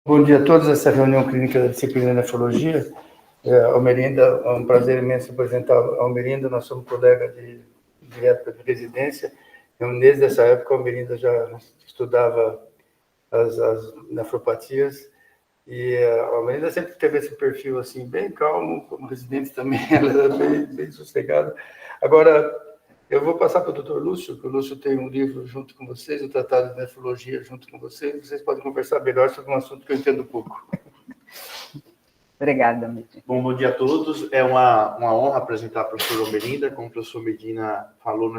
Bom dia a todos. Essa reunião clínica da disciplina de nefrologia. Almerinda, é um prazer imenso apresentar a Almerinda. Nós somos colegas de época de residência. Desde essa época, a Almerinda já estudava as nefropatias. E a Almerinda sempre teve esse perfil assim, bem calmo, como residente também, ela era bem sossegada. Agora, eu vou passar para o Dr. Lúcio, que o Lúcio tem um livro junto com vocês, o Tratado de Nefrologia junto com vocês. Vocês podem conversar melhor sobre um assunto que eu entendo pouco. Obrigada, Medina. Bom dia a todos. É uma honra apresentar a professora Almerinda. Como o professor Medina falou,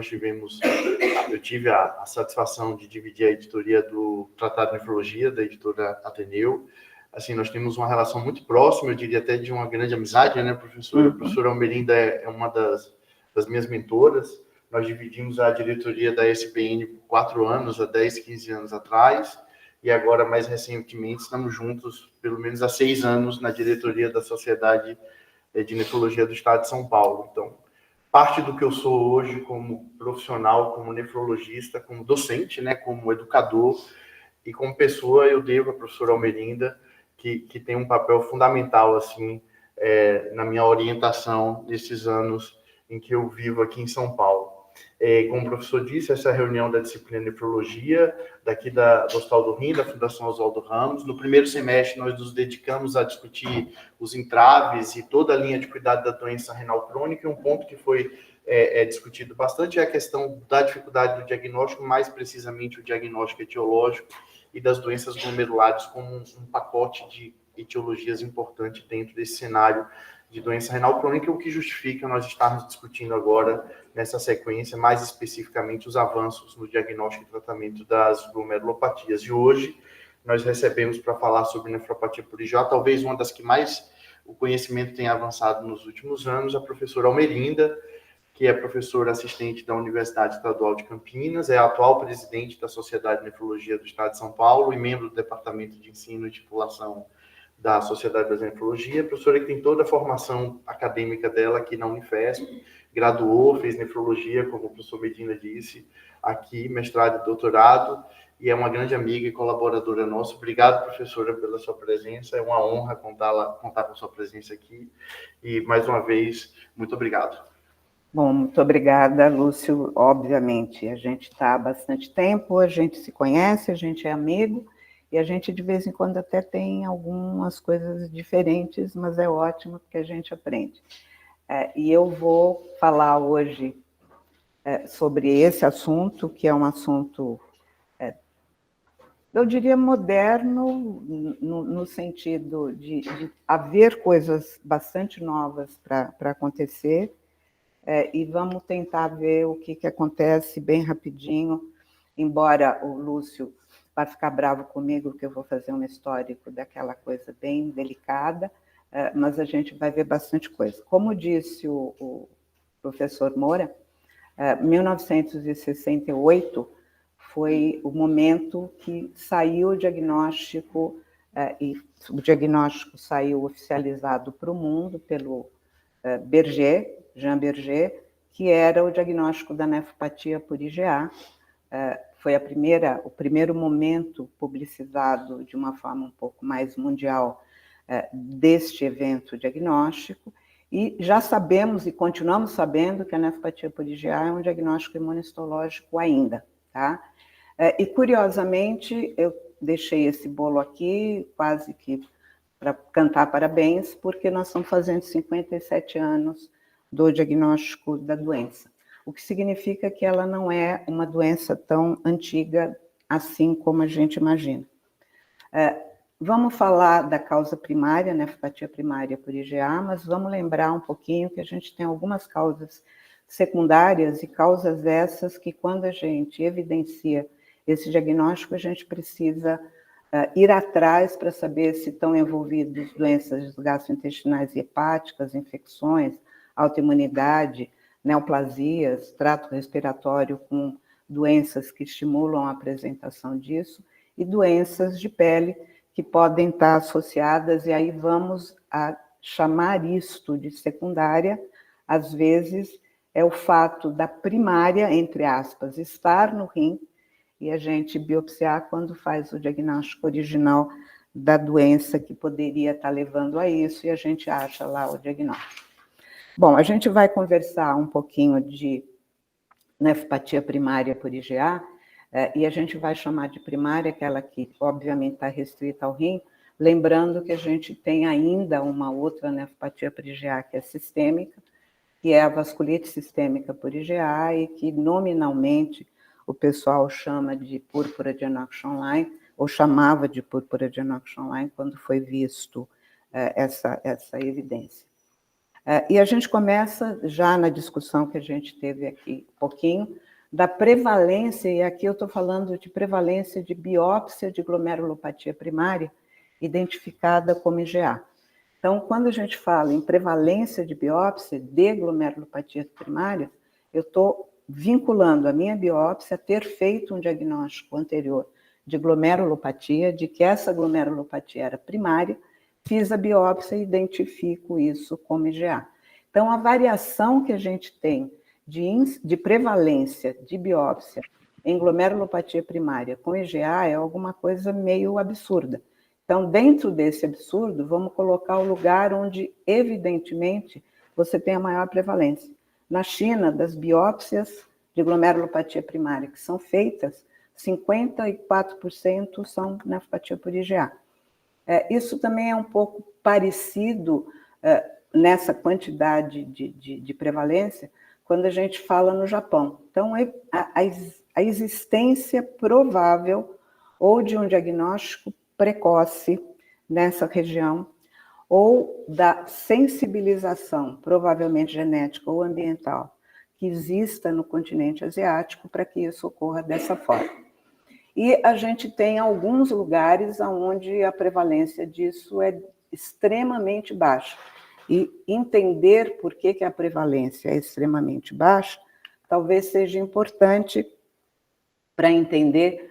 eu tive a satisfação de dividir a editoria do Tratado de Nefrologia, da editora Ateneu. Assim, nós temos uma relação muito próxima, eu diria até de uma grande amizade, né, professora? A professora Almerinda é uma das minhas mentoras. Nós dividimos a diretoria da SPN por 4 anos, há 10, 15 anos atrás, e agora, mais recentemente, estamos juntos, pelo menos há 6 anos, na diretoria da Sociedade de Nefrologia do Estado de São Paulo. Então, parte do que eu sou hoje como profissional, como nefrologista, como docente, né, como educador e como pessoa, eu devo à professora Almerinda, que tem um papel fundamental, assim, na minha orientação nesses anos em que eu vivo aqui em São Paulo. Como o professor disse, essa reunião da disciplina de nefrologia, daqui do Hospital do Rim, da Fundação Oswaldo Ramos. No primeiro semestre, nós nos dedicamos a discutir os entraves e toda a linha de cuidado da doença renal crônica, e um ponto que foi discutido bastante é a questão da dificuldade do diagnóstico, mais precisamente o diagnóstico etiológico e das doenças glomerulares como um pacote de etiologias importante dentro desse cenário de doença renal crônica, o que justifica nós estarmos discutindo agora, nessa sequência, mais especificamente os avanços no diagnóstico e tratamento das glomerulopatias. E hoje nós recebemos para falar sobre nefropatia por IgA, talvez uma das que mais o conhecimento tem avançado nos últimos anos, a professora Almerinda, que é professora assistente da Universidade Estadual de Campinas, é a atual presidente da Sociedade de Nefrologia do Estado de São Paulo e membro do Departamento de Ensino e Titulação da Sociedade Brasileira de Nefrologia, professora que tem toda a formação acadêmica dela aqui na Unifesp, graduou, fez nefrologia, como o professor Medina disse, aqui, mestrado e doutorado, e é uma grande amiga e colaboradora nossa. Obrigado, professora, pela sua presença, é uma honra contar com a sua presença aqui, e, mais uma vez, muito obrigado. Bom, muito obrigada, Lúcio. Obviamente, a gente está há bastante tempo, a gente se conhece, a gente é amigo, e a gente, de vez em quando, até tem algumas coisas diferentes, mas é ótimo porque a gente aprende. E eu vou falar hoje sobre esse assunto, que é um assunto, eu diria, moderno, no sentido de haver coisas bastante novas para acontecer, e vamos tentar ver o que acontece bem rapidinho, embora o Lúcio vai ficar bravo comigo, que eu vou fazer um histórico daquela coisa bem delicada, mas a gente vai ver bastante coisa. Como disse o professor Moura, 1968 foi o momento que saiu o diagnóstico, e o diagnóstico saiu oficializado para o mundo pelo Jean Berger, que era o diagnóstico da nefropatia por IgA. Foi o primeiro momento publicizado de uma forma um pouco mais mundial deste evento diagnóstico, e já sabemos e continuamos sabendo que a nefropatia por IgA é um diagnóstico imunohistológico ainda, tá? E, curiosamente, eu deixei esse bolo aqui quase que para cantar parabéns, porque nós estamos fazendo 57 anos do diagnóstico da doença, o que significa que ela não é uma doença tão antiga assim como a gente imagina. Vamos falar da causa primária, nefropatia primária por IgA, mas vamos lembrar um pouquinho que a gente tem algumas causas secundárias, e causas essas que, quando a gente evidencia esse diagnóstico, a gente precisa ir atrás para saber se estão envolvidos doenças gastrointestinais e hepáticas, infecções, autoimunidade, neoplasias, trato respiratório com doenças que estimulam a apresentação disso, e doenças de pele que podem estar associadas, e aí vamos a chamar isto de secundária. Às vezes é o fato da primária, entre aspas, estar no rim, e a gente biopsiar quando faz o diagnóstico original da doença que poderia estar levando a isso, e a gente acha lá o diagnóstico. Bom, a gente vai conversar um pouquinho de nefropatia primária por IgA, e a gente vai chamar de primária aquela que, obviamente, está restrita ao rim, lembrando que a gente tem ainda uma outra nefropatia por IgA que é sistêmica, que é a vasculite sistêmica por IgA, e que nominalmente o pessoal chama de púrpura de Enoch-Schönlein, ou chamava de púrpura de Enoch-Schönlein quando foi visto essa evidência. E a gente começa já na discussão que a gente teve aqui um pouquinho, da prevalência, e aqui eu estou falando de prevalência de biópsia de glomerulopatia primária identificada como IgA. Então, quando a gente fala em prevalência de biópsia de glomerulopatia primária, eu estou vinculando a minha biópsia a ter feito um diagnóstico anterior de glomerulopatia, de que essa glomerulopatia era primária, fiz a biópsia e identifico isso como IgA. Então, a variação que a gente tem de prevalência de biópsia em glomerulopatia primária com IgA é alguma coisa meio absurda. Então, dentro desse absurdo, vamos colocar o lugar onde, evidentemente, você tem a maior prevalência. Na China, das biópsias de glomerulopatia primária que são feitas, 54% são nefropatia por IgA. Isso também é um pouco parecido nessa quantidade de prevalência quando a gente fala no Japão. Então, a existência provável ou de um diagnóstico precoce nessa região, ou da sensibilização, provavelmente genética ou ambiental, que exista no continente asiático para que isso ocorra dessa forma. E a gente tem alguns lugares onde a prevalência disso é extremamente baixa. E entender por que a prevalência é extremamente baixa, talvez seja importante para entender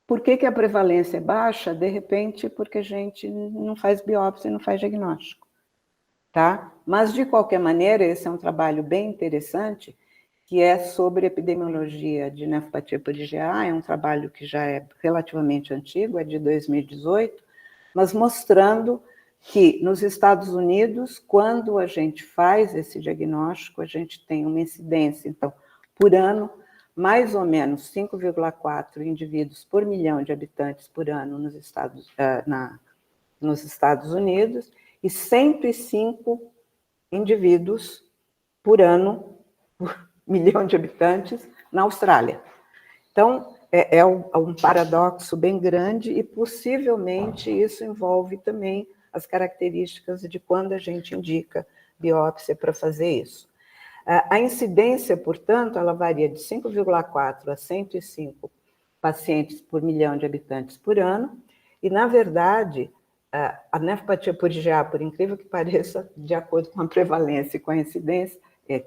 por que a prevalência é baixa, de repente, porque a gente não faz biópsia e não faz diagnóstico. Tá? Mas, de qualquer maneira, esse é um trabalho bem interessante, que é sobre epidemiologia de nefropatia por IgA, é um trabalho que já é relativamente antigo, é de 2018, mas mostrando que nos Estados Unidos, quando a gente faz esse diagnóstico, a gente tem uma incidência, então, por ano, mais ou menos 5,4 indivíduos por milhão de habitantes por ano nos Estados Unidos e 105 indivíduos por ano por milhão de habitantes na Austrália. Então, é um paradoxo bem grande e possivelmente isso envolve também as características de quando a gente indica biópsia para fazer isso. A incidência, portanto, ela varia de 5,4 a 105 pacientes por milhão de habitantes por ano, e, na verdade, a nefropatia por IgA, por incrível que pareça, de acordo com a prevalência e com a incidência, é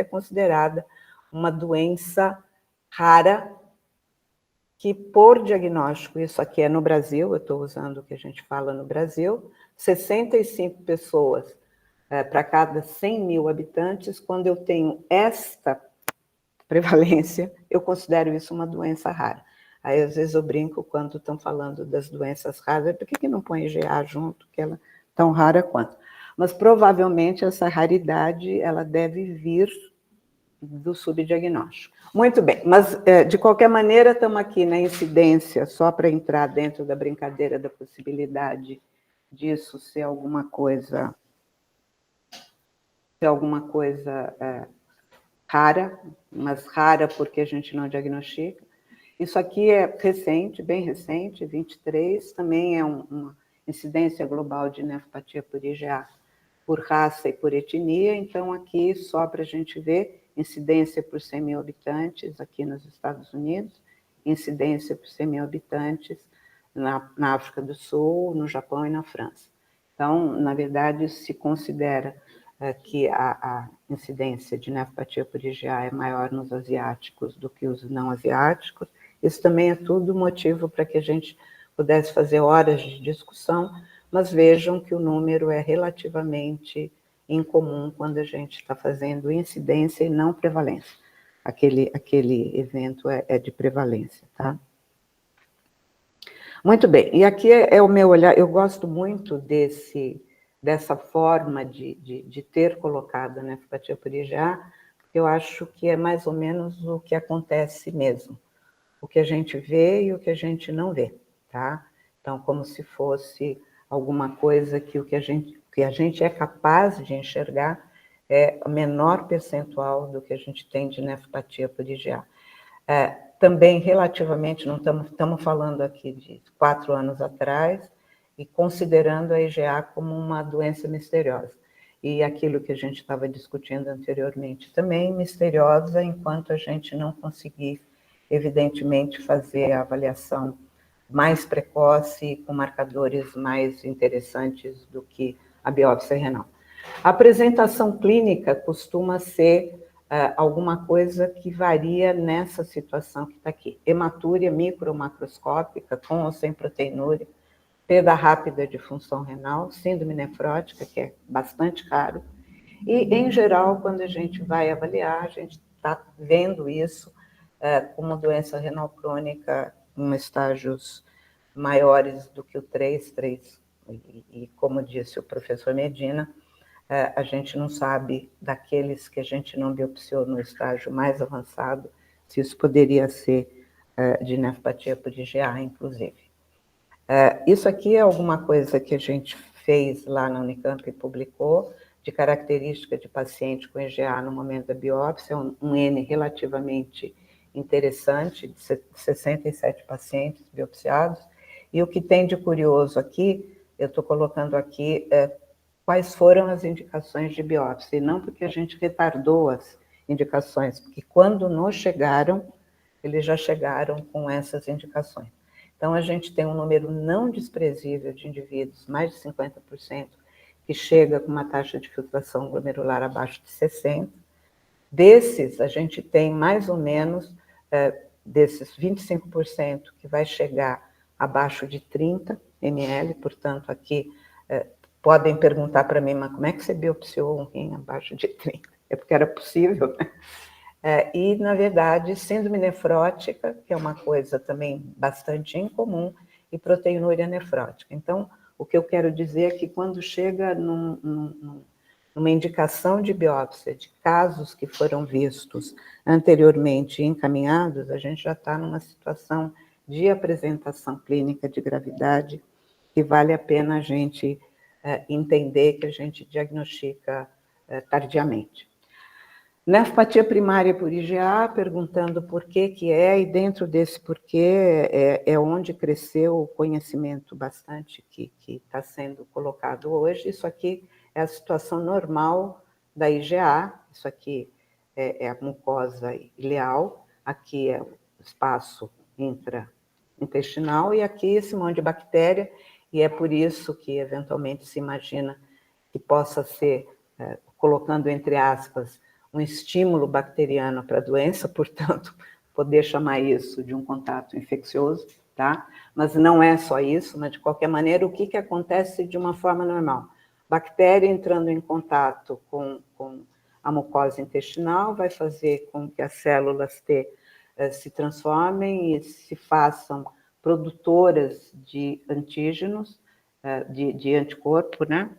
considerada uma doença rara que, por diagnóstico, isso aqui é no Brasil, eu estou usando o que a gente fala no Brasil, 65 pessoas para cada 100 mil habitantes, quando eu tenho esta prevalência, eu considero isso uma doença rara. Aí, às vezes, eu brinco quando estão falando das doenças raras, por que não põe IgA junto, que ela é tão rara quanto? Mas, provavelmente, essa raridade ela deve vir do subdiagnóstico. Muito bem, mas, de qualquer maneira, estamos aqui na incidência, só para entrar dentro da brincadeira da possibilidade disso ser alguma coisa rara, mas rara porque a gente não diagnostica. Isso aqui é recente, bem recente, 23, também é uma incidência global de nefropatia por IgA por raça e por etnia, então aqui só para a gente ver incidência por 100 mil habitantes aqui nos Estados Unidos, incidência por 100 mil habitantes na África do Sul, no Japão e na França. Então, na verdade, se considera que a incidência de nefropatia por IgA é maior nos asiáticos do que os não asiáticos. Isso também é tudo motivo para que a gente pudesse fazer horas de discussão, mas vejam que o número é relativamente incomum quando a gente está fazendo incidência e não prevalência. Aquele evento é de prevalência, tá? Muito bem, e aqui é o meu olhar, eu gosto muito dessa forma de ter colocado a nefropatia por IgA, porque eu acho que é mais ou menos o que acontece mesmo, o que a gente vê e o que a gente não vê, tá? Então, como se fosse alguma coisa que o que a gente é capaz de enxergar é o menor percentual do que a gente tem de nefropatia por IgA. Também, relativamente, não estamos falando aqui de 4 anos atrás, e considerando a IgA como uma doença misteriosa. E aquilo que a gente estava discutindo anteriormente também, misteriosa, enquanto a gente não conseguir, evidentemente, fazer a avaliação mais precoce, com marcadores mais interessantes do que a biópsia renal. A apresentação clínica costuma ser alguma coisa que varia nessa situação que está aqui. Hematúria micro-macroscópica, com ou sem proteinúria, perda rápida de função renal, síndrome nefrótica, que é bastante raro. E, em geral, quando a gente vai avaliar, a gente está vendo isso como doença renal crônica em estágios maiores do que o 3. E como disse o professor Medina, a gente não sabe, daqueles que a gente não biopsiou no estágio mais avançado, se isso poderia ser de nefropatia por IgA, inclusive. Isso aqui é alguma coisa que a gente fez lá na Unicamp e publicou, de característica de paciente com IgA no momento da biópsia, um N relativamente interessante, de 67 pacientes biopsiados. E o que tem de curioso aqui, eu estou colocando aqui quais foram as indicações de biópsia, e não porque a gente retardou as indicações, porque quando nos chegaram, eles já chegaram com essas indicações. Então, a gente tem um número não desprezível de indivíduos, mais de 50%, que chega com uma taxa de filtração glomerular abaixo de 60. Desses, a gente tem mais ou menos, desses 25%, que vai chegar abaixo de 30 ml, portanto, aqui podem perguntar para mim, mas como é que você biopsiou um rim abaixo de 30? É porque era possível, né? E, na verdade, síndrome nefrótica, que é uma coisa também bastante incomum, e proteinúria nefrótica. Então, o que eu quero dizer é que quando chega numa indicação de biópsia de casos que foram vistos anteriormente e encaminhados, a gente já está numa situação de apresentação clínica de gravidade que vale a pena a gente entender que a gente diagnostica tardiamente. Nefropatia primária por IgA, perguntando por que é, e dentro desse porquê é onde cresceu o conhecimento bastante que está sendo colocado hoje. Isso aqui é a situação normal da IgA, isso aqui é a mucosa ileal, aqui é o espaço intraintestinal, e aqui esse monte de bactéria, e é por isso que eventualmente se imagina que possa ser, colocando entre aspas, um estímulo bacteriano para a doença, portanto, poder chamar isso de um contato infeccioso, tá? Mas não é só isso, mas de qualquer maneira, o que acontece de uma forma normal? Bactéria entrando em contato com a mucosa intestinal vai fazer com que as células T se transformem e se façam produtoras de antígenos, de anticorpo, né?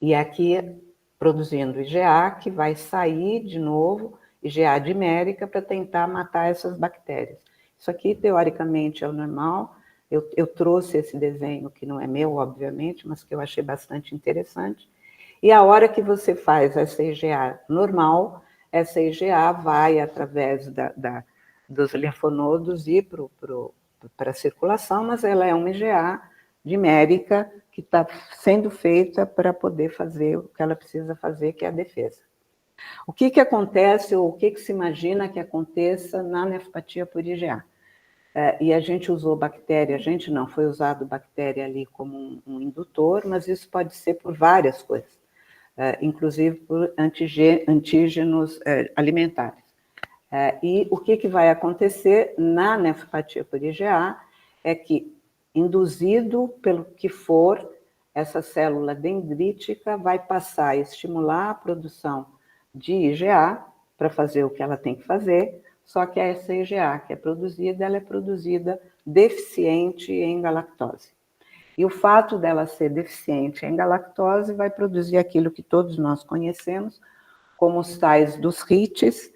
E aqui produzindo IgA, que vai sair de novo, IgA dimérica, para tentar matar essas bactérias. Isso aqui, teoricamente, é o normal. Eu trouxe esse desenho, que não é meu, obviamente, mas que eu achei bastante interessante. E a hora que você faz essa IgA normal, essa IgA vai, através dos linfonodos, ir para a circulação, mas ela é uma IgA dimérica, que está sendo feita para poder fazer o que ela precisa fazer, que é a defesa. O que acontece, ou o que se imagina que aconteça na nefropatia por IgA? E a gente usou bactéria, foi usado bactéria ali como um indutor, mas isso pode ser por várias coisas, inclusive por antígenos alimentares. E o que vai acontecer na nefropatia por IgA é que, induzido pelo que for, essa célula dendrítica vai passar a estimular a produção de IgA para fazer o que ela tem que fazer, só que essa IgA que é produzida, ela é produzida deficiente em galactose. E o fato dela ser deficiente em galactose vai produzir aquilo que todos nós conhecemos como os tais dos HITs.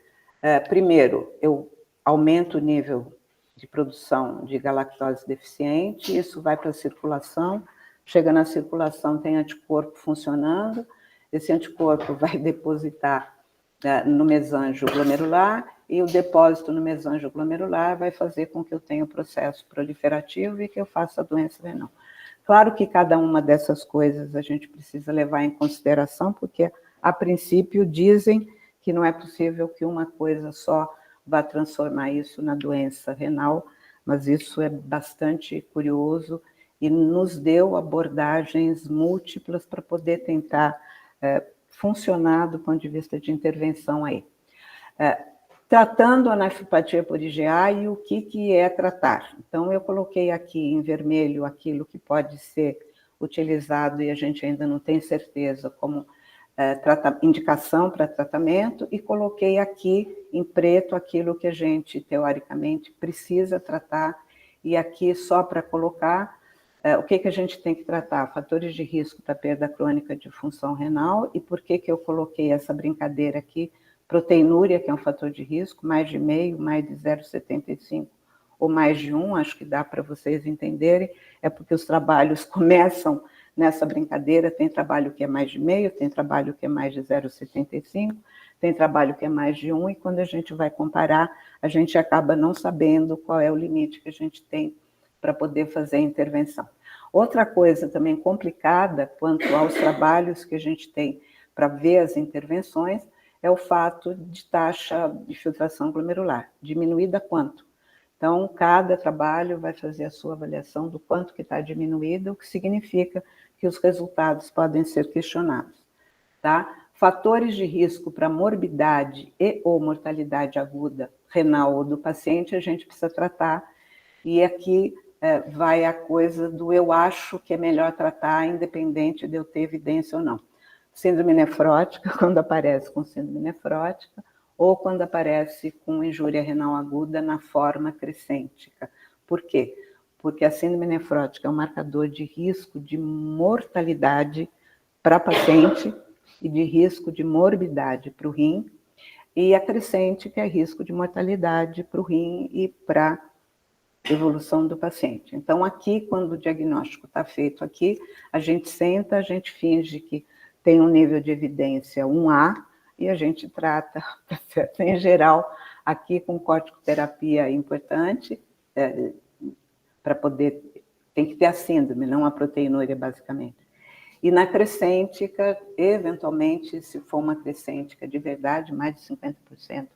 Primeiro, eu aumento o nível de produção de galactose deficiente, isso vai para a circulação, chega na circulação, tem anticorpo funcionando, esse anticorpo vai depositar no mesângio glomerular, e o depósito no mesângio glomerular vai fazer com que eu tenha o processo proliferativo e que eu faça a doença renal. Claro que cada uma dessas coisas a gente precisa levar em consideração, porque, a princípio, dizem que não é possível que uma coisa só vá transformar isso na doença renal, mas isso é bastante curioso e nos deu abordagens múltiplas para poder tentar funcionar do ponto de vista de intervenção aí. Tratando a nefropatia por IgA e o que é tratar. Então, eu coloquei aqui em vermelho aquilo que pode ser utilizado e a gente ainda não tem certeza como indicação para tratamento, e coloquei aqui em preto aquilo que a gente, teoricamente, precisa tratar, e aqui só para colocar o que a gente tem que tratar, fatores de risco para perda crônica de função renal, e por que eu coloquei essa brincadeira aqui, proteinúria, que é um fator de risco, mais de meio, mais de 0,75 ou mais de 1, acho que dá para vocês entenderem, é porque os trabalhos começam nessa brincadeira, tem trabalho que é mais de meio, tem trabalho que é mais de 0,75, tem trabalho que é mais de 1, e quando a gente vai comparar, a gente acaba não sabendo qual é o limite que a gente tem para poder fazer a intervenção. Outra coisa também complicada quanto aos trabalhos que a gente tem para ver as intervenções é o fato de taxa de filtração glomerular, diminuída quanto? Então, cada trabalho vai fazer a sua avaliação do quanto que está diminuído, o que significa que os resultados podem ser questionados. Tá? Fatores de risco para morbidade e ou mortalidade aguda renal ou do paciente, a gente precisa tratar, e aqui vai a coisa do eu acho que é melhor tratar, independente de eu ter evidência ou não. Síndrome nefrótica, quando aparece com síndrome nefrótica, ou quando aparece com injúria renal aguda na forma crescêntica. Por quê? Porque a síndrome nefrótica é um marcador de risco de mortalidade para paciente e de risco de morbidade para o rim, e a crescente, que é risco de mortalidade para o rim e para a evolução do paciente. Então, aqui, quando o diagnóstico está feito aqui, a gente senta, a gente finge que tem um nível de evidência 1A, e a gente trata, em geral, aqui com corticoterapia importante, para poder, tem que ter a síndrome, não a proteinúria, basicamente. E na crescêntica, eventualmente, se for uma crescêntica de verdade, mais de 50%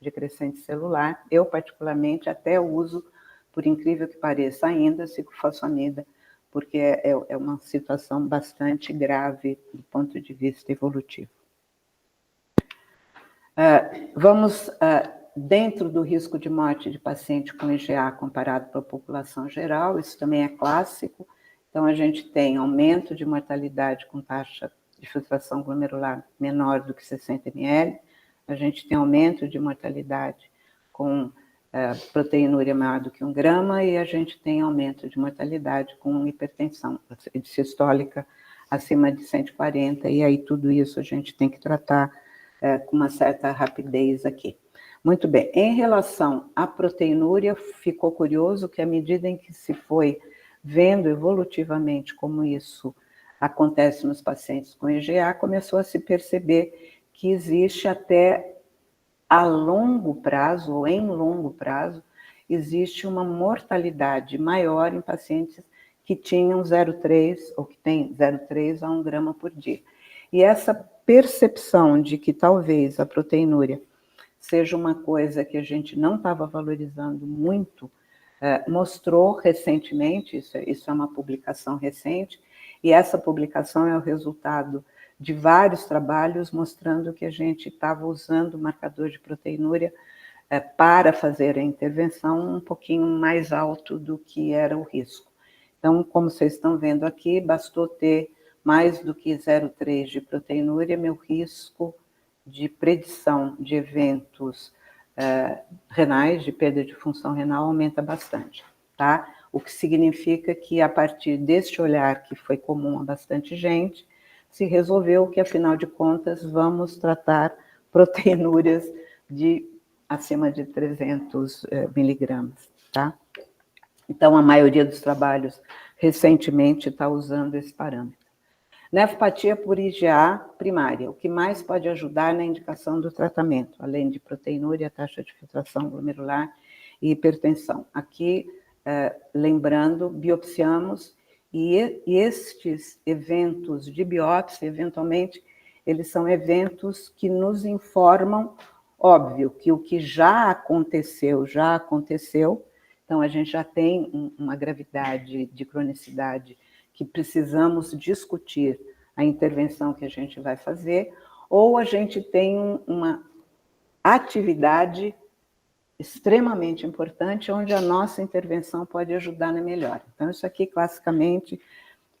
de crescente celular, eu particularmente até uso, por incrível que pareça ainda, ciclofosfamida, porque é uma situação bastante grave do ponto de vista evolutivo. Vamos dentro do risco de morte de paciente com IgA comparado para a população geral, isso também é clássico. Então, a gente tem aumento de mortalidade com taxa de filtração glomerular menor do que 60 ml, a gente tem aumento de mortalidade com proteinúria maior do que 1 grama, e a gente tem aumento de mortalidade com hipertensão sistólica acima de 140, e aí tudo isso a gente tem que tratar com uma certa rapidez aqui. Muito bem, em relação à proteinúria, ficou curioso que à medida em que se foi vendo evolutivamente como isso acontece nos pacientes com IgA, começou a se perceber que existe até a longo prazo, ou em longo prazo, existe uma mortalidade maior em pacientes que tinham 0,3 ou que têm 0,3 a 1 grama por dia. E essa percepção de que talvez a proteinúria seja uma coisa que a gente não estava valorizando muito, mostrou recentemente, isso é uma publicação recente, e essa publicação é o resultado de vários trabalhos mostrando que a gente estava usando o marcador de proteinúria para fazer a intervenção um pouquinho mais alto do que era o risco. Então, como vocês estão vendo aqui, bastou ter mais do que 0,3 de proteinúria, meu risco de predição de eventos renais, de perda de função renal, aumenta bastante. tá? O que significa que, a partir deste olhar que foi comum a bastante gente, se resolveu que, afinal de contas, vamos tratar proteinúrias de acima de 300 miligramas, tá? Então, a maioria dos trabalhos, recentemente, está usando esse parâmetro. Nefropatia por IgA primária, o que mais pode ajudar na indicação do tratamento, além de proteinúria, taxa de filtração glomerular e hipertensão. Aqui, lembrando, biopsiamos, e estes eventos de biópsia, eventualmente, eles são eventos que nos informam, óbvio, que o que já aconteceu, então a gente já tem uma gravidade de cronicidade que precisamos discutir a intervenção que a gente vai fazer, ou a gente tem uma atividade extremamente importante, onde a nossa intervenção pode ajudar na melhora. Então, isso aqui, classicamente,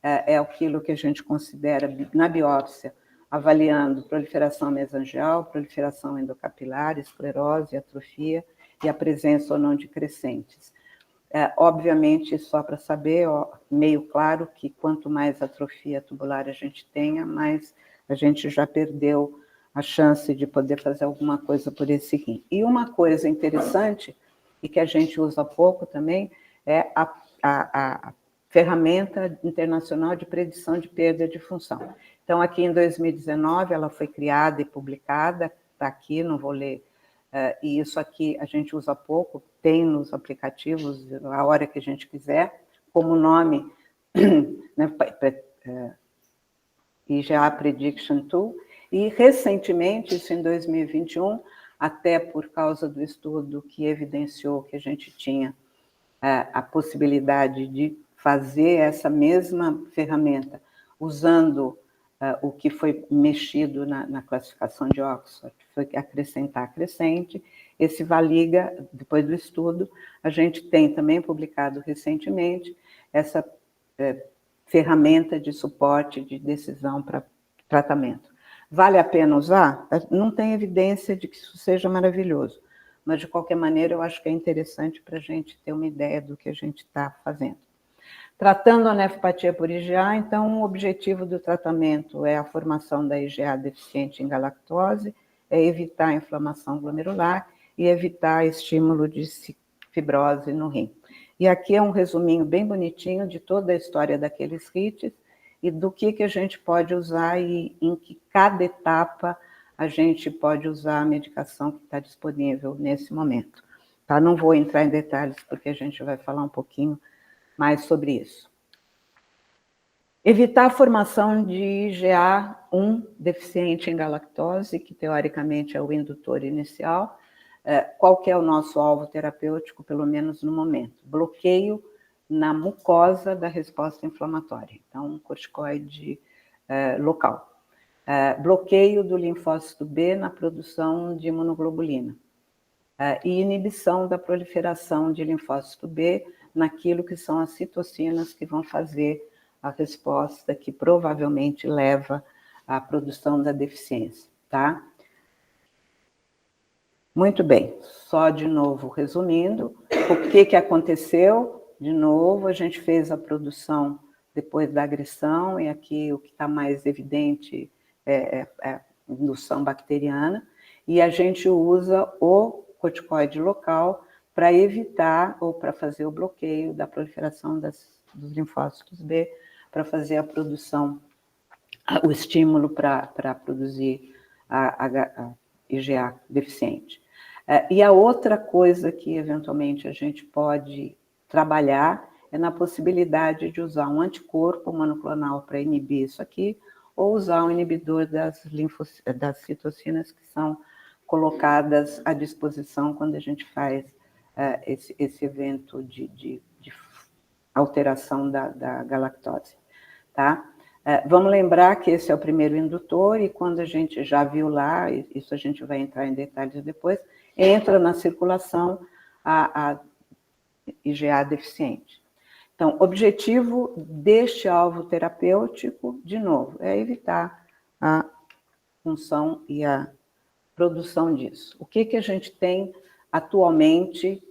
é aquilo que a gente considera, na biópsia, avaliando proliferação mesangial, proliferação endocapilar, esclerose, atrofia e a presença ou não de crescentes. Obviamente, só para saber, meio claro que quanto mais atrofia tubular a gente tenha, mais a gente já perdeu a chance de poder fazer alguma coisa por esse rim. E uma coisa interessante, e que a gente usa pouco também, é a ferramenta internacional de predição de perda de função. Então, aqui em 2019, ela foi criada e publicada, está aqui, não vou ler, e isso aqui a gente usa pouco, tem nos aplicativos, a hora que a gente quiser, como nome, né, IgA Prediction Tool, e recentemente, isso em 2021, até por causa do estudo que evidenciou que a gente tinha a possibilidade de fazer essa mesma ferramenta usando o que foi mexido na classificação de Oxford, foi acrescentar crescente. Esse Valiga, depois do estudo, a gente tem também publicado recentemente essa ferramenta de suporte de decisão para tratamento. Vale a pena usar? Não tem evidência de que isso seja maravilhoso, mas, de qualquer maneira, eu acho que é interessante para a gente ter uma ideia do que a gente está fazendo. Tratando a nefropatia por IgA, então, o objetivo do tratamento é a formação da IgA deficiente em galactose, é evitar a inflamação glomerular e evitar estímulo de fibrose no rim. E aqui é um resuminho bem bonitinho de toda a história daqueles kits e do que a gente pode usar e em que cada etapa a gente pode usar a medicação que está disponível nesse momento. Tá? Não vou entrar em detalhes, porque a gente vai falar um pouquinho mais sobre isso. Evitar a formação de IgA1 deficiente em galactose, que teoricamente é o indutor inicial. Qual que é o nosso alvo terapêutico, pelo menos no momento? Bloqueio na mucosa da resposta inflamatória. Então, um corticoide local. Bloqueio do linfócito B na produção de imunoglobulina. E inibição da proliferação de linfócito B naquilo que são as citocinas que vão fazer a resposta que provavelmente leva à produção da deficiência, tá? Muito bem, só de novo resumindo, o que aconteceu? De novo, a gente fez a produção depois da agressão, e aqui o que está mais evidente é a indução bacteriana, e a gente usa o corticoide local para evitar ou para fazer o bloqueio da proliferação dos linfócitos B, para fazer a produção, o estímulo para produzir a IgA deficiente. E a outra coisa que eventualmente a gente pode trabalhar é na possibilidade de usar um anticorpo monoclonal para inibir isso aqui, ou usar um inibidor das citocinas que são colocadas à disposição quando a gente faz esse evento de alteração da galactose. Tá? Vamos lembrar que esse é o primeiro indutor, e quando a gente já viu lá, isso a gente vai entrar em detalhes depois, entra na circulação a IgA deficiente. Então, objetivo deste alvo terapêutico, de novo, é evitar a função e a produção disso. O que a gente tem atualmente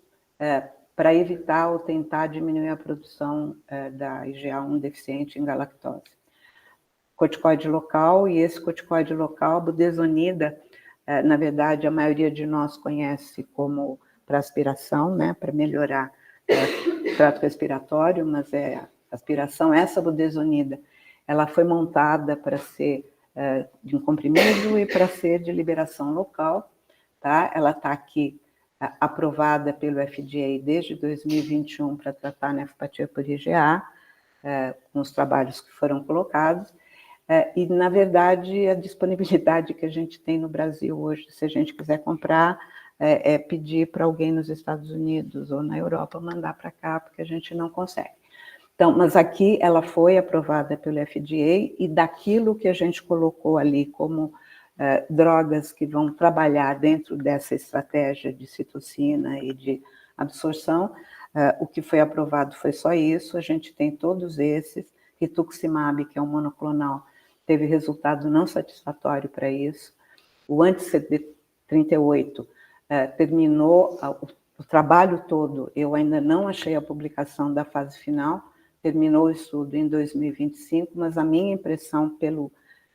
para evitar ou tentar diminuir a produção da IgA1 deficiente em galactose. Corticoide local, e esse corticoide local, budesonida, na verdade, a maioria de nós conhece como para aspiração, né, para melhorar o trato respiratório, mas aspiração, essa budesonida, ela foi montada para ser de um comprimido e para ser de liberação local, tá? Ela está aqui aprovada pelo FDA desde 2021 para tratar nefropatia por IgA, com os trabalhos que foram colocados, e, na verdade, a disponibilidade que a gente tem no Brasil hoje, se a gente quiser comprar, é pedir para alguém nos Estados Unidos ou na Europa mandar para cá, porque a gente não consegue. Então, mas aqui ela foi aprovada pelo FDA, e daquilo que a gente colocou ali como drogas que vão trabalhar dentro dessa estratégia de citocina e de absorção, o que foi aprovado foi só isso. A gente tem todos esses. Rituximab, que é um monoclonal, teve resultado não satisfatório para isso. O anti-CD38 terminou o trabalho todo, eu ainda não achei a publicação da fase final, terminou o estudo em 2025, mas a minha impressão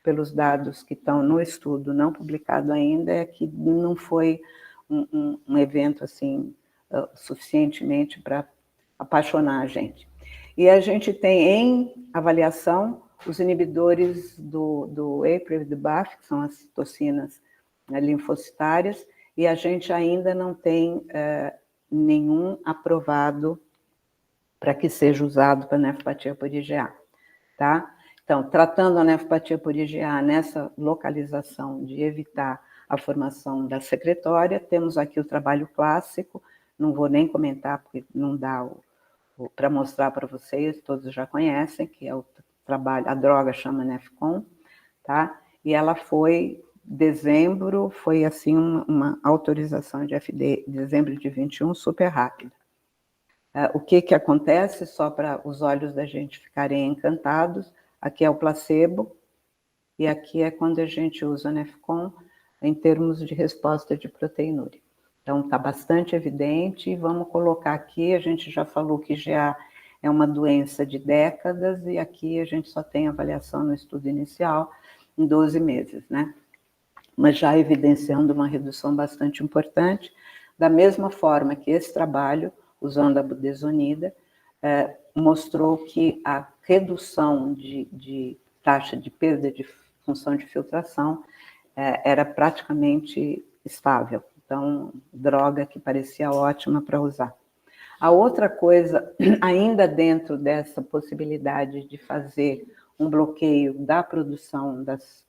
pelos dados que estão no estudo, não publicado ainda, é que não foi um evento assim suficientemente para apaixonar a gente. E a gente tem em avaliação os inibidores do APRIL e do BAFF, que são as citocinas linfocitárias, e a gente ainda não tem nenhum aprovado para que seja usado para nefropatia por IgA, tá? Então, tratando a nefropatia por IgA nessa localização de evitar a formação da secretória, temos aqui o trabalho clássico, não vou nem comentar porque não dá para mostrar para vocês, todos já conhecem, que é o trabalho, a droga chama Nefcon, tá? E ela foi, dezembro, foi assim uma autorização de FDA, dezembro de 21, super rápida. O que acontece, só para os olhos da gente ficarem encantados, aqui é o placebo, e aqui é quando a gente usa Nefcon em termos de resposta de proteinúria. Então, está bastante evidente, e vamos colocar aqui, a gente já falou que já é uma doença de décadas, e aqui a gente só tem avaliação no estudo inicial em 12 meses, né? Mas já evidenciando uma redução bastante importante, da mesma forma que esse trabalho, usando a budesonida, mostrou que a redução de taxa de perda de função de filtração era praticamente estável. Então, droga que parecia ótima para usar. A outra coisa, ainda dentro dessa possibilidade de fazer um bloqueio da produção das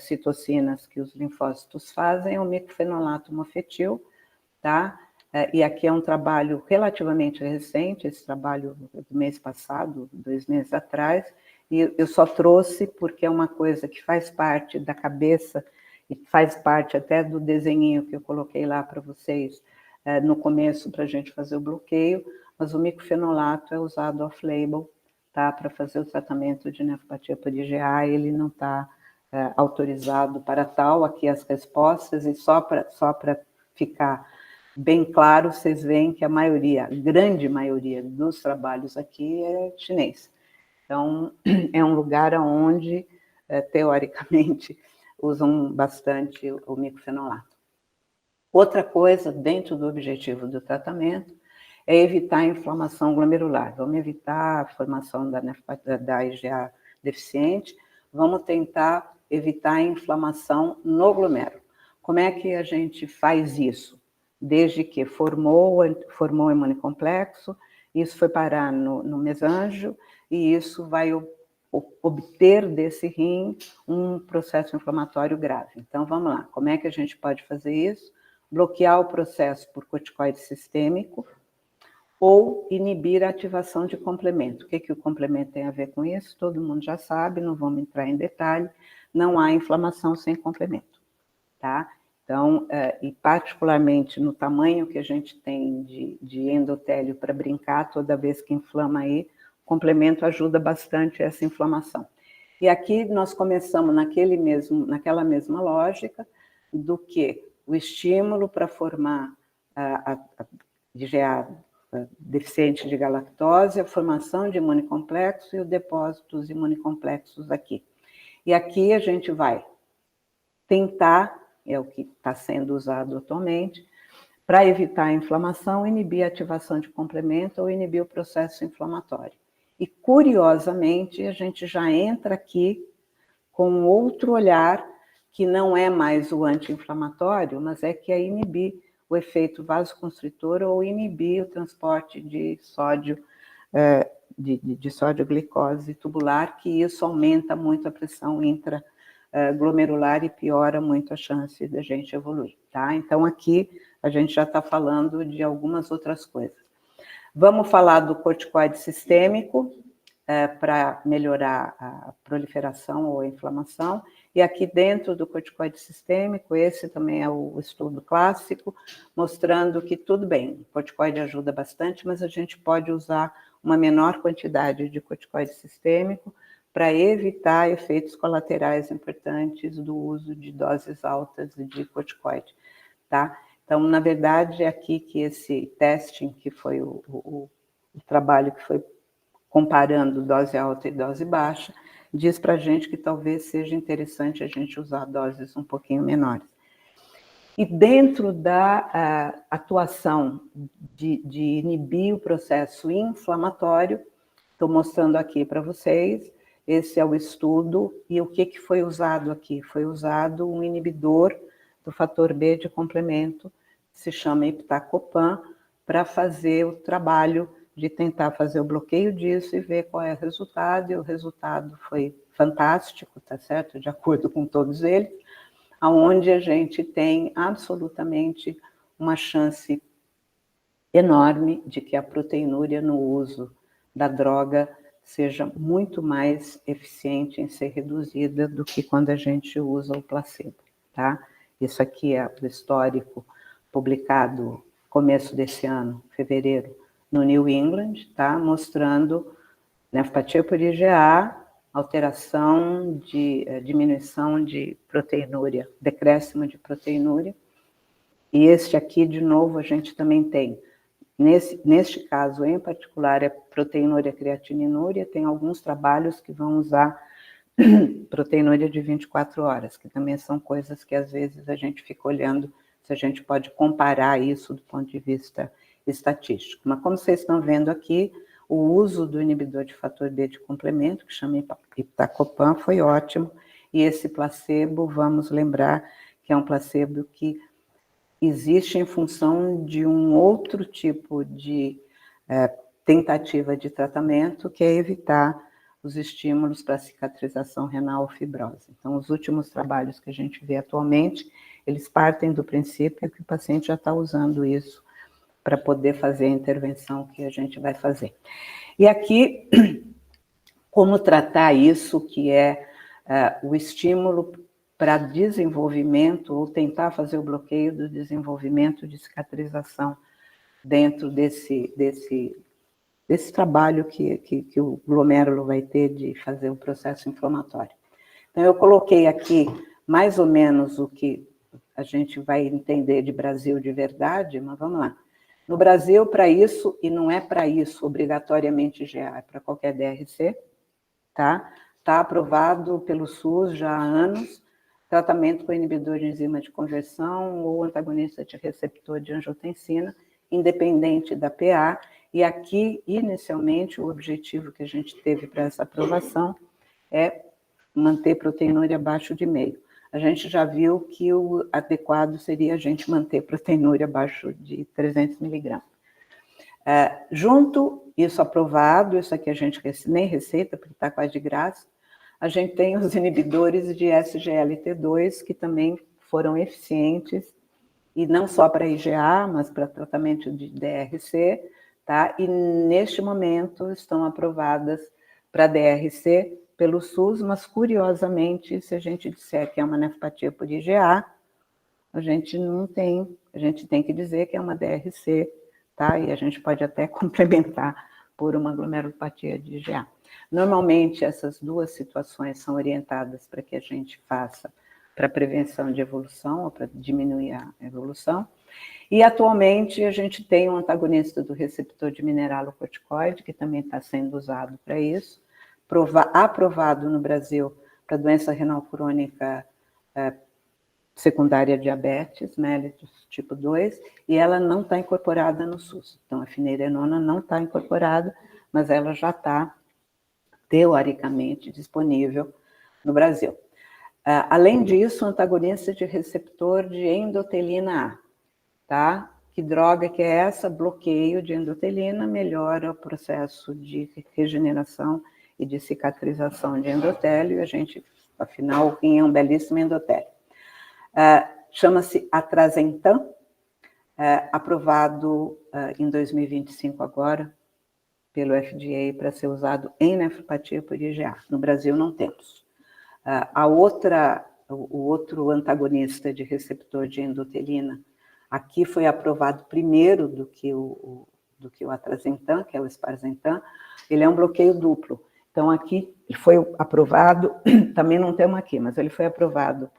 citocinas que os linfócitos fazem, é o micofenolato mofetil, tá? E aqui é um trabalho relativamente recente, esse trabalho do mês passado, 2 meses atrás, e eu só trouxe porque é uma coisa que faz parte da cabeça e faz parte até do desenhinho que eu coloquei lá para vocês no começo para a gente fazer o bloqueio, mas o micofenolato é usado off-label, tá, para fazer o tratamento de nefropatia por IgA, ele não está autorizado para tal. Aqui as respostas, e só para ficar bem claro, vocês veem que a grande maioria dos trabalhos aqui é chinês. Então, é um lugar onde, teoricamente, usam bastante o micofenolato. Outra coisa, dentro do objetivo do tratamento, é evitar a inflamação glomerular. Vamos evitar a formação da IgA deficiente, vamos tentar evitar a inflamação no glomérulo. Como é que a gente faz isso? Desde que formou o imunocomplexo, isso foi parar no mesanjo, e isso vai obter desse rim um processo inflamatório grave. Então, vamos lá, como é que a gente pode fazer isso? Bloquear o processo por corticoide sistêmico ou inibir a ativação de complemento. O que o complemento tem a ver com isso? Todo mundo já sabe, não vamos entrar em detalhe, não há inflamação sem complemento, tá? Então, e particularmente no tamanho que a gente tem de endotélio para brincar, toda vez que inflama aí, o complemento ajuda bastante essa inflamação. E aqui nós começamos naquela mesma lógica do que o estímulo para formar a IgA deficiente de galactose, a formação de imunocomplexos e o depósito dos imunocomplexos aqui. E aqui a gente vai tentar, é o que está sendo usado atualmente, para evitar a inflamação, inibir a ativação de complemento ou inibir o processo inflamatório. E, curiosamente, a gente já entra aqui com outro olhar, que não é mais o anti-inflamatório, mas é que é inibir o efeito vasoconstritor ou inibir o transporte de sódio, de sódio-glicose tubular, que isso aumenta muito a pressão intraglomerular e piora muito a chance da gente evoluir, tá? Então, aqui a gente já está falando de algumas outras coisas. Vamos falar do corticoide sistêmico, para melhorar a proliferação ou a inflamação. E aqui dentro do corticoide sistêmico, esse também é o estudo clássico, mostrando que tudo bem, o corticoide ajuda bastante, mas a gente pode usar uma menor quantidade de corticoide sistêmico para evitar efeitos colaterais importantes do uso de doses altas de corticoide, tá? Então, na verdade, é aqui que esse testing, que foi o trabalho que foi comparando dose alta e dose baixa, diz para a gente que talvez seja interessante a gente usar doses um pouquinho menores. E dentro da atuação de inibir o processo inflamatório, estou mostrando aqui para vocês, esse é o estudo, e o que foi usado aqui? Foi usado um inibidor do fator B de complemento, que se chama iptacopan, para fazer o trabalho de tentar fazer o bloqueio disso e ver qual é o resultado, e o resultado foi fantástico, tá certo? De acordo com todos eles, aonde a gente tem absolutamente uma chance enorme de que a proteinúria no uso da droga seja muito mais eficiente em ser reduzida do que quando a gente usa o placebo, tá? Isso aqui é o histórico publicado começo desse ano, fevereiro, no New England, tá? Mostrando nefropatia por IgA, alteração de diminuição de proteinúria, decréscimo de proteinúria. E este aqui, de novo, a gente também tem, neste caso em particular, é proteinúria creatinínúria, tem alguns trabalhos que vão usar proteinúria de 24 horas, que também são coisas que às vezes a gente fica olhando se a gente pode comparar isso do ponto de vista estatístico. Mas como vocês estão vendo aqui, o uso do inibidor de fator B de complemento, que chama iptacopan, foi ótimo, e esse placebo, vamos lembrar que é um placebo que existe em função de um outro tipo de tentativa de tratamento, que é evitar os estímulos para cicatrização renal ou fibrose. Então, os últimos trabalhos que a gente vê atualmente, eles partem do princípio que o paciente já está usando isso para poder fazer a intervenção que a gente vai fazer. E aqui, como tratar isso, que é o estímulo para desenvolvimento, ou tentar fazer o bloqueio do desenvolvimento de cicatrização dentro desse trabalho que o glomérulo vai ter de fazer o processo inflamatório. Então, eu coloquei aqui mais ou menos o que a gente vai entender de Brasil de verdade, mas vamos lá. No Brasil, para isso, e não é para isso obrigatoriamente IgA, é para qualquer DRC, tá? Está aprovado pelo SUS já há anos, tratamento com inibidor de enzima de conversão ou antagonista de receptor de angiotensina, independente da PA, e aqui, inicialmente, o objetivo que a gente teve para essa aprovação é manter proteinúria abaixo de meio. A gente já viu que o adequado seria a gente manter proteinúria abaixo de 300 miligramas. Junto, isso aprovado, isso aqui a gente nem receita, porque está quase de graça, a gente tem os inibidores de SGLT2, que também foram eficientes, e não só para IgA, mas para tratamento de DRC, tá? E neste momento estão aprovadas para DRC pelo SUS, mas curiosamente, se a gente disser que é uma nefropatia por IgA, a gente não tem, a gente tem que dizer que é uma DRC, tá? E a gente pode até complementar por uma glomerulopatia de IgA. Normalmente, essas duas situações são orientadas para que a gente faça para prevenção de evolução ou para diminuir a evolução, E, atualmente, a gente tem um antagonista do receptor de mineralocorticoide, que também está sendo usado para isso, aprovado no Brasil para doença renal crônica secundária a diabetes, mellitus tipo 2, e ela não está incorporada no SUS. Então, a finerenona não está incorporada, mas ela já está, teoricamente, disponível no Brasil. Além disso, antagonista de receptor de endotelina A, tá? Que droga que é essa? Bloqueio de endotelina melhora o processo de regeneração e de cicatrização de endotélio, e a gente, afinal, o rim é um belíssimo endotélio. Chama-se atrasentan, aprovado em 2025 agora, pelo FDA, para ser usado em nefropatia por IgA. No Brasil não temos. O outro antagonista de receptor de endotelina, aqui foi aprovado primeiro do que o atrasentan, que é o sparsentan, ele é um bloqueio duplo. Então, aqui ele foi aprovado, também não temos aqui, mas ele foi aprovado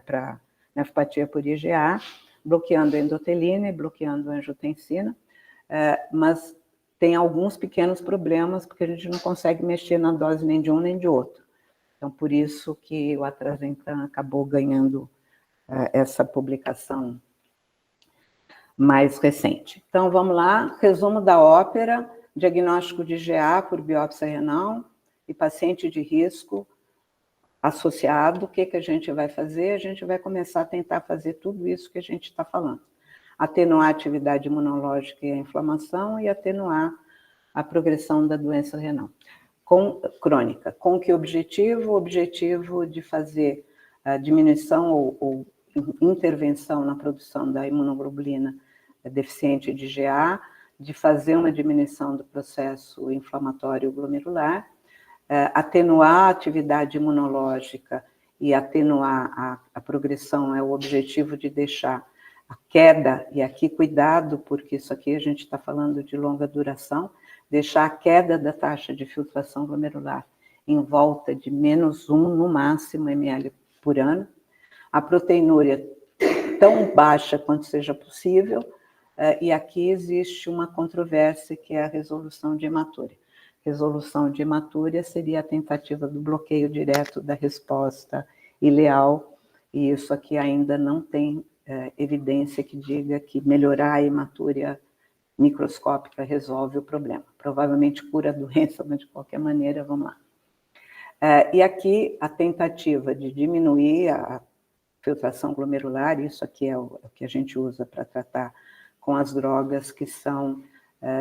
para nefropatia por IgA, bloqueando a endotelina e bloqueando a angiotensina, mas tem alguns pequenos problemas, porque a gente não consegue mexer na dose nem de um nem de outro. Então, por isso que o atrasentan acabou ganhando essa publicação mais recente. Então, vamos lá, resumo da ópera, diagnóstico de IgA por biópsia renal e paciente de risco associado. O que a gente vai fazer? A gente vai começar a tentar fazer tudo isso que a gente está falando. Atenuar a atividade imunológica e a inflamação e atenuar a progressão da doença renal crônica. Com que objetivo? O objetivo de fazer a diminuição ou intervenção na produção da imunoglobulina deficiente de IgA, de fazer uma diminuição do processo inflamatório glomerular, atenuar a atividade imunológica e atenuar a progressão é o objetivo de deixar a queda, e aqui cuidado, porque isso aqui a gente está falando de longa duração, deixar a queda da taxa de filtração glomerular em volta de -1, no máximo, ml por ano. A proteinúria tão baixa quanto seja possível, e aqui existe uma controvérsia que é a resolução de hematúria. Resolução de hematúria seria a tentativa do bloqueio direto da resposta ileal, e isso aqui ainda não tem evidência que diga que melhorar a hematúria microscópica resolve o problema. Provavelmente cura a doença, mas de qualquer maneira, vamos lá. E aqui a tentativa de diminuir a filtração glomerular, isso aqui é o que a gente usa para tratar com as drogas que são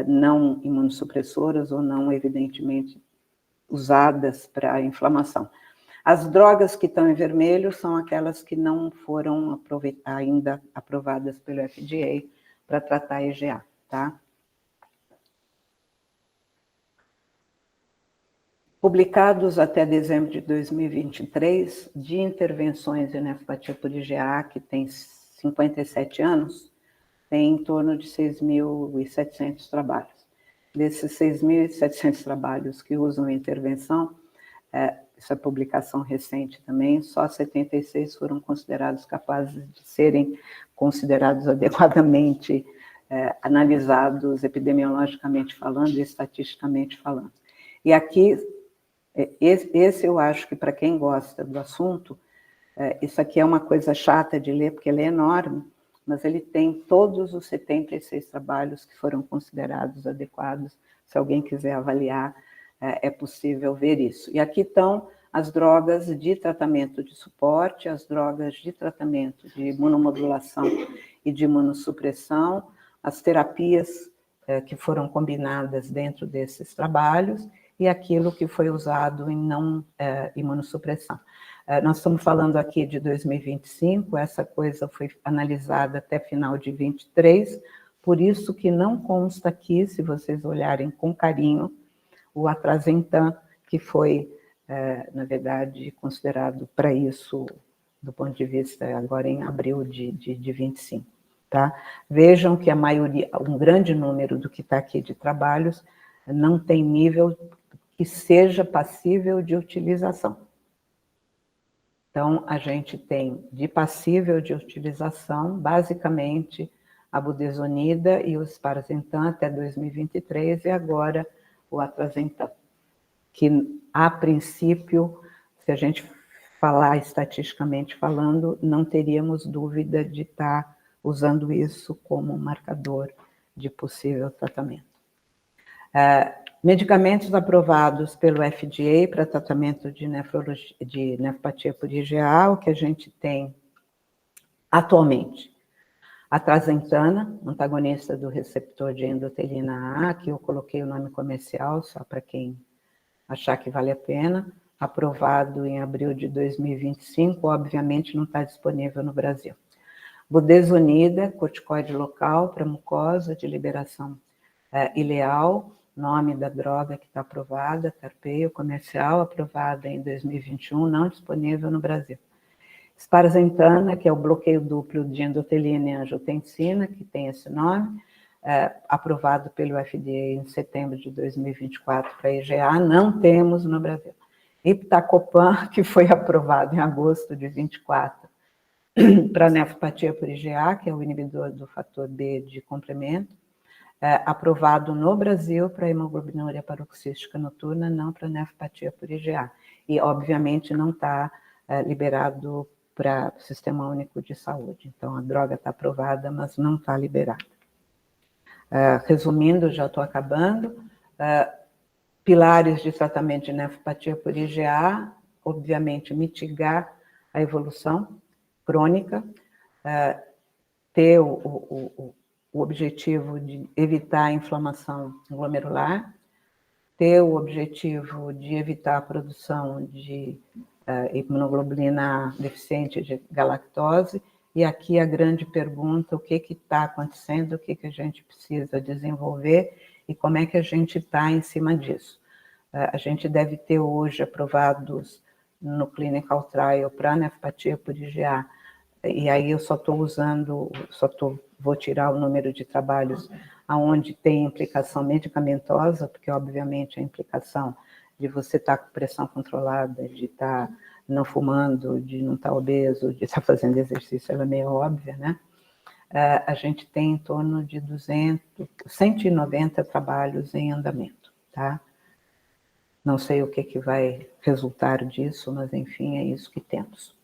não imunossupressoras ou não evidentemente usadas para inflamação. As drogas que estão em vermelho são aquelas que não foram ainda aprovadas pelo FDA para tratar IgA, tá? Publicados até dezembro de 2023, de intervenções em nefropatia por IgA, que tem 57 anos, tem em torno de 6.700 trabalhos. Desses 6.700 trabalhos que usam intervenção, essa publicação recente também, só 76 foram considerados capazes de serem considerados adequadamente analisados epidemiologicamente falando e estatisticamente falando. E aqui, esse eu acho que para quem gosta do assunto, isso aqui é uma coisa chata de ler, porque ele é enorme, mas ele tem todos os 76 trabalhos que foram considerados adequados. Se alguém quiser avaliar, é possível ver isso. E aqui estão as drogas de tratamento de suporte, as drogas de tratamento de imunomodulação e de imunossupressão, as terapias que foram combinadas dentro desses trabalhos e aquilo que foi usado em não imunossupressão. Nós estamos falando aqui de 2025, essa coisa foi analisada até final de 23, por isso que não consta aqui, se vocês olharem com carinho, o atrasentan, que foi, na verdade, considerado para isso, do ponto de vista agora em abril de 25. Tá? Vejam que a maioria, um grande número do que está aqui de trabalhos, não tem nível que seja passível de utilização. Então, a gente tem de passível de utilização, basicamente, a budesonida e o sparsentan até 2023, e agora o atrasentan, que a princípio, se a gente falar estatisticamente falando, não teríamos dúvida de estar usando isso como um marcador de possível tratamento. Medicamentos aprovados pelo FDA para tratamento de nefropatia por IgA, o que a gente tem atualmente. A trazentana, antagonista do receptor de endotelina A, que eu coloquei o nome comercial, só para quem achar que vale a pena, aprovado em abril de 2025, obviamente não está disponível no Brasil. Budesonida, corticoide local para mucosa de liberação ileal, nome da droga que está aprovada, Tarpeio, comercial, aprovada em 2021, não disponível no Brasil. Sparsentan, que é o bloqueio duplo de endotelina e angiotensina, que tem esse nome, aprovado pelo FDA em setembro de 2024 para IgA, não temos no Brasil. Iptacopan, que foi aprovado em agosto de 24 para nefropatia por IgA, que é o inibidor do fator B de complemento, aprovado no Brasil para hemoglobinuria paroxística noturna, não para nefropatia por IgA. E, obviamente, não está liberado para o Sistema Único de Saúde. Então, a droga está aprovada, mas não está liberada. Resumindo, já estou acabando, pilares de tratamento de nefropatia por IgA, obviamente, mitigar a evolução crônica, ter o objetivo de evitar a inflamação glomerular, ter o objetivo de evitar a produção de imunoglobulina deficiente de galactose, e aqui a grande pergunta, o que está acontecendo, o que a gente precisa desenvolver e como é que a gente está em cima disso. A gente deve ter hoje aprovados no Clinical Trial para nefropatia por IgA, e aí eu só estou usando, vou tirar o número de trabalhos onde tem implicação medicamentosa, porque obviamente a implicação de você estar com pressão controlada, de estar não fumando, de não estar obeso, de estar fazendo exercício, ela é meio óbvia, né? A gente tem em torno de 190 trabalhos em andamento, tá? Não sei o que vai resultar disso, mas enfim, é isso que temos.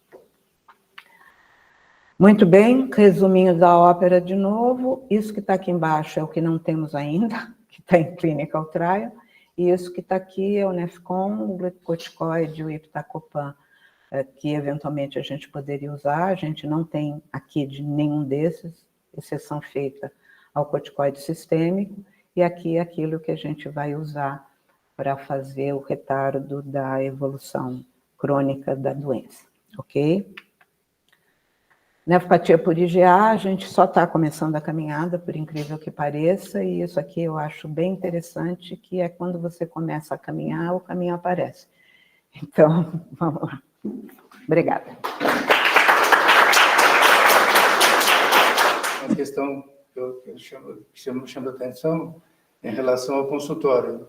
Muito bem, resuminho da ópera de novo. Isso que está aqui embaixo é o que não temos ainda, que está em Clinical Trial, e isso que está aqui é o Nefcon, o glicocorticoide, o iptacopan, que eventualmente a gente poderia usar. A gente não tem aqui de nenhum desses, exceção feita ao corticoide sistêmico, e aqui é aquilo que a gente vai usar para fazer o retardo da evolução crônica da doença, ok? Nefropatia por IgA, a gente só está começando a caminhada, por incrível que pareça, e isso aqui eu acho bem interessante, que é quando você começa a caminhar, o caminho aparece. Então, vamos lá. Obrigada. Uma questão que eu chamo a atenção em relação ao consultório.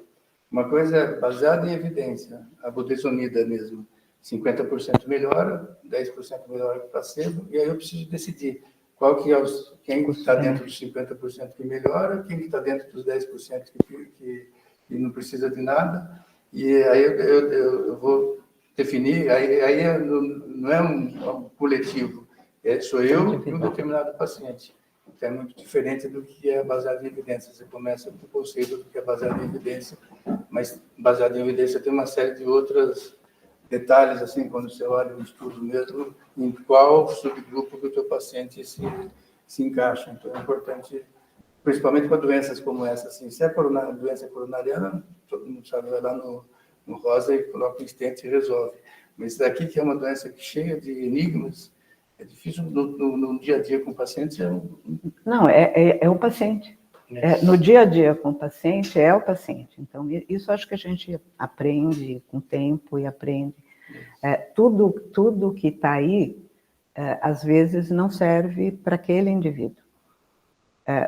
Uma coisa é baseada em evidência, a budesonida mesmo. 50% melhora, 10% melhora que o placebo, e aí eu preciso decidir quem está dentro dos 50% que melhora, quem está dentro dos 10% que não precisa de nada, e aí eu vou definir, aí não é um coletivo, sou eu e um determinado paciente. Então, é muito diferente do que é baseado em evidência. Você começa com o conceito do que é baseado em evidência, mas baseado em evidência tem uma série de outros detalhes, assim, quando você olha o estudo mesmo, em qual subgrupo que o teu paciente se encaixa. Então, é importante, principalmente para doenças como essa, assim, se é doença coronariana, todo mundo sabe, vai lá no rosa e coloca um stent e resolve. Mas daqui, que é uma doença cheia de enigmas, é difícil no dia a dia com o paciente. Não, é o paciente. No dia a dia com o paciente, é o paciente. Então, isso acho que a gente aprende com o tempo e aprende. Tudo que está aí, às vezes, não serve para aquele indivíduo.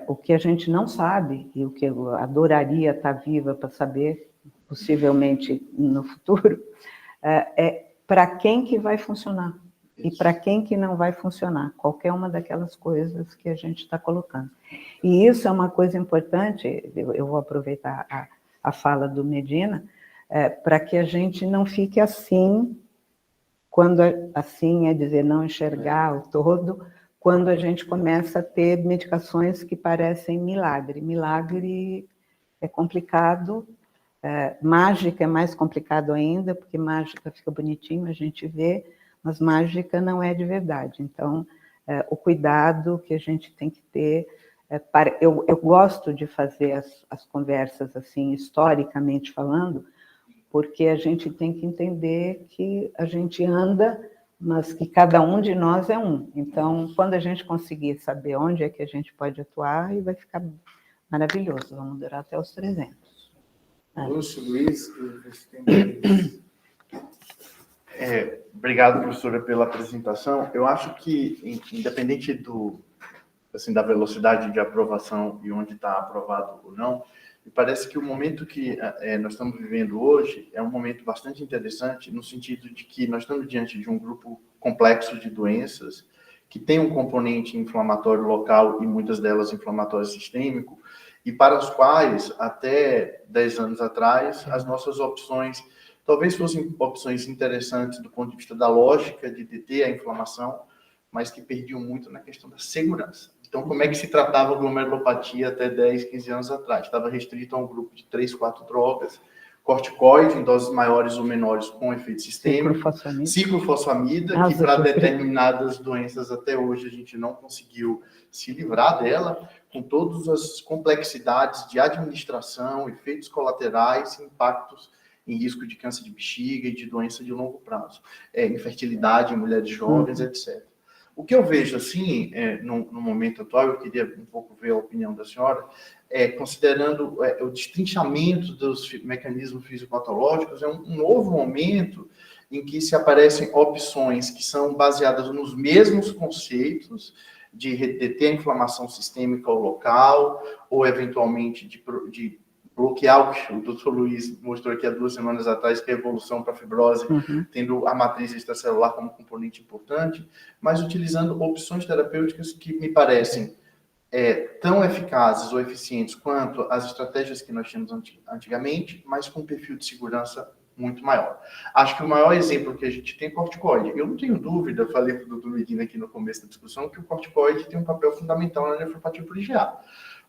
O que a gente não sabe, e o que eu adoraria estar viva para saber, possivelmente no futuro, é para quem que vai funcionar. e para quem que não vai funcionar, qualquer uma daquelas coisas que a gente está colocando. E isso é uma coisa importante, eu vou aproveitar a fala do Medina, para que a gente não fique assim, quando assim é dizer não enxergar o todo, quando a gente começa a ter medicações que parecem milagre. Milagre é complicado, mágica é mais complicado ainda, porque mágica fica bonitinho, a gente vê, mas mágica não é de verdade. Então, o cuidado que a gente tem que ter... eu gosto de fazer as conversas assim, historicamente falando, porque a gente tem que entender que a gente anda, mas que cada um de nós é um. Então, quando a gente conseguir saber onde é que a gente pode atuar, aí vai ficar maravilhoso, vamos durar até os 300. Lúcio, Luiz, Obrigado, professora, pela apresentação. Eu acho que, independente da velocidade de aprovação e onde está aprovado ou não, me parece que o momento que nós estamos vivendo hoje é um momento bastante interessante, no sentido de que nós estamos diante de um grupo complexo de doenças que tem um componente inflamatório local e muitas delas inflamatório sistêmico, e para os quais, até 10 anos atrás, as nossas opções talvez fossem opções interessantes do ponto de vista da lógica de deter a inflamação, mas que perdiam muito na questão da segurança. Então, como é que se tratava a glomerulopatia até 10, 15 anos atrás? Estava restrito a um grupo de 3, 4 drogas, corticoide em doses maiores ou menores com efeito sistêmico, ciclofosfamida, que para determinadas doenças até hoje a gente não conseguiu se livrar dela, com todas as complexidades de administração, efeitos colaterais, impactos em risco de câncer de bexiga e de doença de longo prazo, infertilidade em mulheres jovens, etc. O que eu vejo, assim, no momento atual, eu queria um pouco ver a opinião da senhora, considerando o destrinchamento dos mecanismos fisiopatológicos, é um novo momento em que se aparecem opções que são baseadas nos mesmos conceitos de deter a inflamação sistêmica ou local, ou eventualmente de bloquear o que o Dr. Luiz mostrou aqui há 2 semanas atrás, que é a evolução para a fibrose, tendo a matriz extracelular como componente importante, mas utilizando opções terapêuticas que me parecem tão eficazes ou eficientes quanto as estratégias que nós tínhamos antigamente, mas com um perfil de segurança muito maior. Acho que o maior exemplo que a gente tem é corticoide. Eu não tenho dúvida, falei para o Dr. Medina aqui no começo da discussão, que o corticoide tem um papel fundamental na nefropatia prurigiar.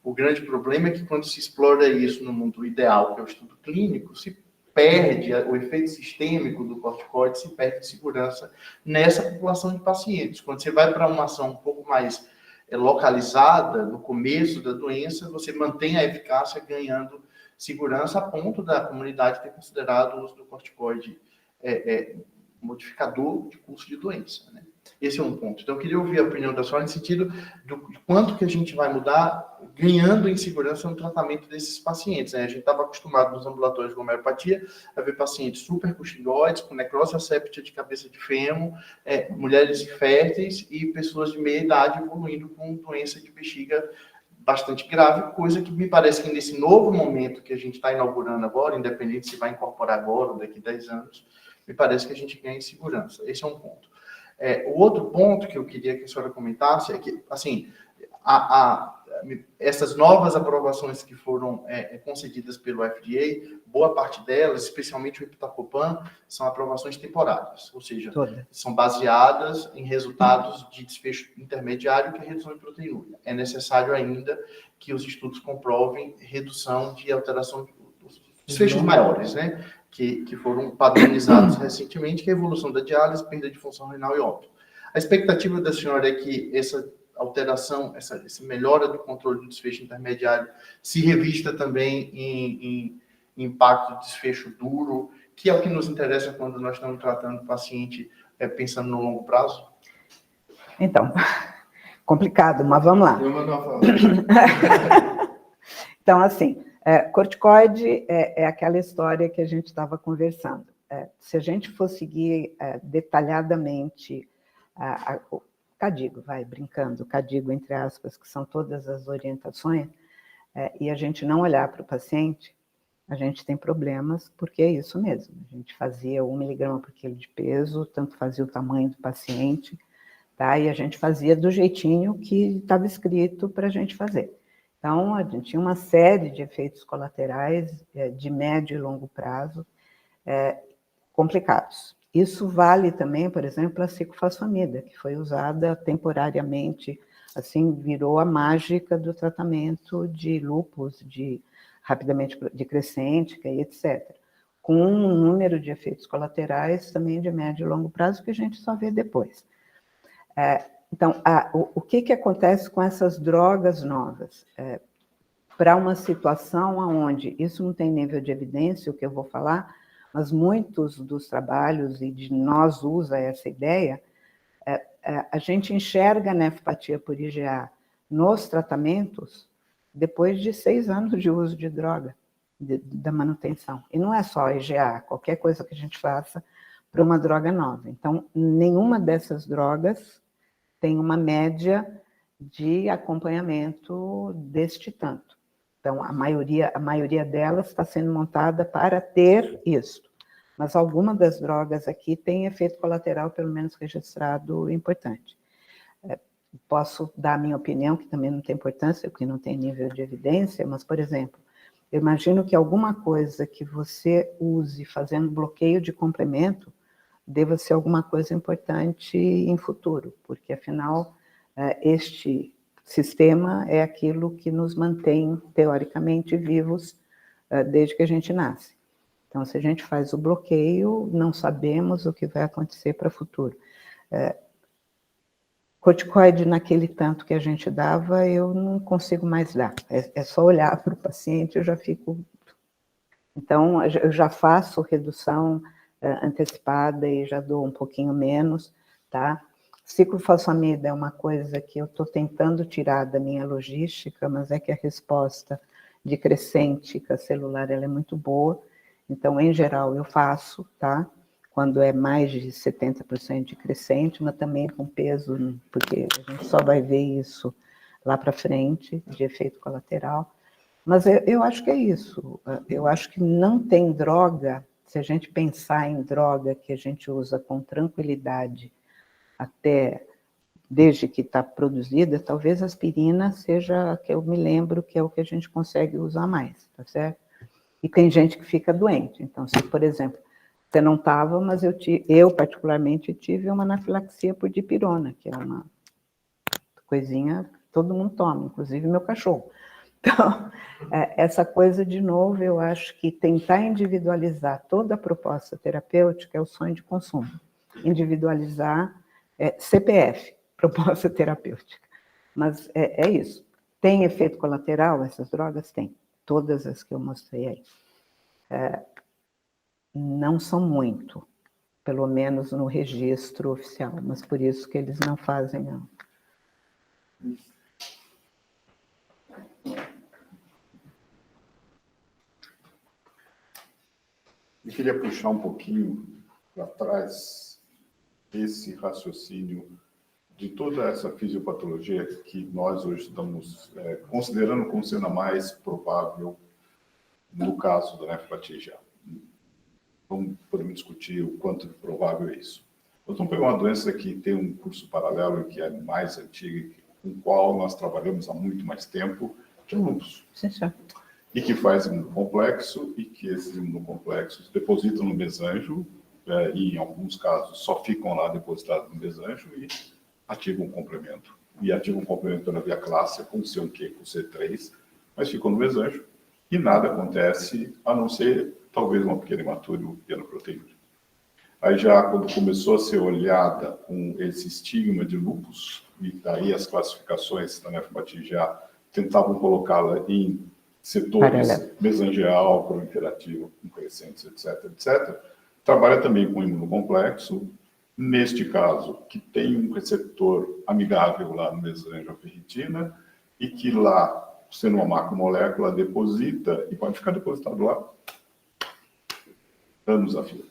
O grande problema é que quando se explora isso no mundo ideal, que é o estudo clínico, se perde o efeito sistêmico do corticoide, se perde segurança nessa população de pacientes. Quando você vai para uma ação um pouco mais localizada, no começo da doença, você mantém a eficácia ganhando segurança a ponto da comunidade ter considerado o uso do corticoide modificador de curso de doença, né? Esse é um ponto. Então, eu queria ouvir a opinião da senhora no sentido de quanto que a gente vai mudar ganhando em segurança no tratamento desses pacientes, né? A gente estava acostumado nos ambulatórios de glomerulopatia a ver pacientes supercuxingoides, com necrose asséptica de cabeça de fêmur, mulheres inférteis e pessoas de meia idade evoluindo com doença de bexiga bastante grave, coisa que me parece que nesse novo momento que a gente está inaugurando agora, independente se vai incorporar agora ou daqui a 10 anos, me parece que a gente ganha em segurança. Esse é um ponto. O outro ponto que eu queria que a senhora comentasse é que, assim, essas novas aprovações que foram concedidas pelo FDA, boa parte delas, especialmente o iptacopan, são aprovações temporárias, ou seja, são baseadas em resultados de desfecho intermediário, que é a redução de proteinúria. É necessário ainda que os estudos comprovem redução de alteração dos desfechos maiores, né? Que foram padronizados recentemente, que é a evolução da diálise, perda de função renal e óbito. A expectativa da senhora é que essa alteração, essa melhora do controle do desfecho intermediário se revista também em impacto de desfecho duro, que é o que nos interessa quando nós estamos tratando o paciente pensando no longo prazo? Então, complicado, mas vamos lá. Então, assim, corticoide é aquela história que a gente estava conversando. Se a gente for seguir detalhadamente o CADIGO, brincando, o CADIGO, entre aspas, que são todas as orientações, e a gente não olhar para o paciente, a gente tem problemas, porque é isso mesmo. A gente fazia 1 miligrama por quilo de peso, tanto fazia o tamanho do paciente, tá? E a gente fazia do jeitinho que estava escrito para a gente fazer. Então, a gente tinha uma série de efeitos colaterais de médio e longo prazo complicados. Isso vale também, por exemplo, a ciclofosfamida, que foi usada temporariamente, assim, virou a mágica do tratamento de lúpus, rapidamente decrescente, e etc. Com um número de efeitos colaterais também de médio e longo prazo que a gente só vê depois. Então, o que acontece com essas drogas novas? Para uma situação onde isso não tem nível de evidência, o que eu vou falar, mas muitos dos trabalhos, e de nós usa essa ideia, a gente enxerga a nefropatia por IgA nos tratamentos depois de 6 anos de uso de droga, da manutenção. E não é só IgA, qualquer coisa que a gente faça para uma droga nova. Então, nenhuma dessas drogas tem uma média de acompanhamento deste tanto. Então, a maioria delas está sendo montada para ter isso. Mas alguma das drogas aqui tem efeito colateral, pelo menos registrado, importante. Posso dar a minha opinião, que também não tem importância, porque não tem nível de evidência, mas, por exemplo, eu imagino que alguma coisa que você use fazendo bloqueio de complemento deva ser alguma coisa importante em futuro, porque, afinal, este sistema é aquilo que nos mantém, teoricamente, vivos desde que a gente nasce. Então, se a gente faz o bloqueio, não sabemos o que vai acontecer para o futuro. Corticoide, naquele tanto que a gente dava, eu não consigo mais dar. É só olhar para o paciente, eu já fico... Então, eu já faço redução antecipada e já dou um pouquinho menos, tá? Ciclofosfamida é uma coisa que eu estou tentando tirar da minha logística, mas é que a resposta de crescente celular ela é muito boa. Então, em geral, eu faço, tá? Quando é mais de 70% de crescente, mas também com peso, porque a gente só vai ver isso lá para frente, de efeito colateral. Mas eu acho que é isso. Eu acho que não tem droga, se a gente pensar em droga que a gente usa com tranquilidade até desde que está produzida, talvez a aspirina seja a que eu me lembro que é o que a gente consegue usar mais, tá certo? E tem gente que fica doente. Então, se, por exemplo, você não estava, mas eu particularmente tive uma anafilaxia por dipirona, que é uma coisinha que todo mundo toma, inclusive meu cachorro. Então, essa coisa, de novo, eu acho que tentar individualizar toda a proposta terapêutica é o sonho de consumo. Individualizar CPF, proposta terapêutica. Mas é isso. Tem efeito colateral essas drogas? Tem. Todas as que eu mostrei aí. Não são muito, pelo menos no registro oficial, mas por isso que eles não fazem, não. Eu queria puxar um pouquinho para trás esse raciocínio de toda essa fisiopatologia que nós hoje estamos considerando como sendo a mais provável no caso da nefropatia IgA. Então, podemos discutir o quanto provável é isso. Nós vamos pegar uma doença que tem um curso paralelo, que é mais antiga, com o qual nós trabalhamos há muito mais tempo, que é o lúpus. Sim, sim. E que faz imunocomplexo, e que esses imunocomplexos depositam no mesanjo, e em alguns casos só ficam lá depositados no mesanjo e ativam um complemento. E ativam um complemento pela via clássica, com C1Q, com C3, mas ficam no mesanjo e nada acontece, a não ser talvez uma pequena hematura pianoproteína. Aí já quando começou a ser olhada com esse estigma de lúpus, e daí as classificações da nefropatia IgA tentavam colocá-la em setores mesangial, proliferativo, com crescentes, etc., etc., trabalha também com imunocomplexo, neste caso, que tem um receptor amigável lá no mesanjo, a ferritina, e que lá, sendo uma macromolécula, deposita e pode ficar depositado lá anos a fio.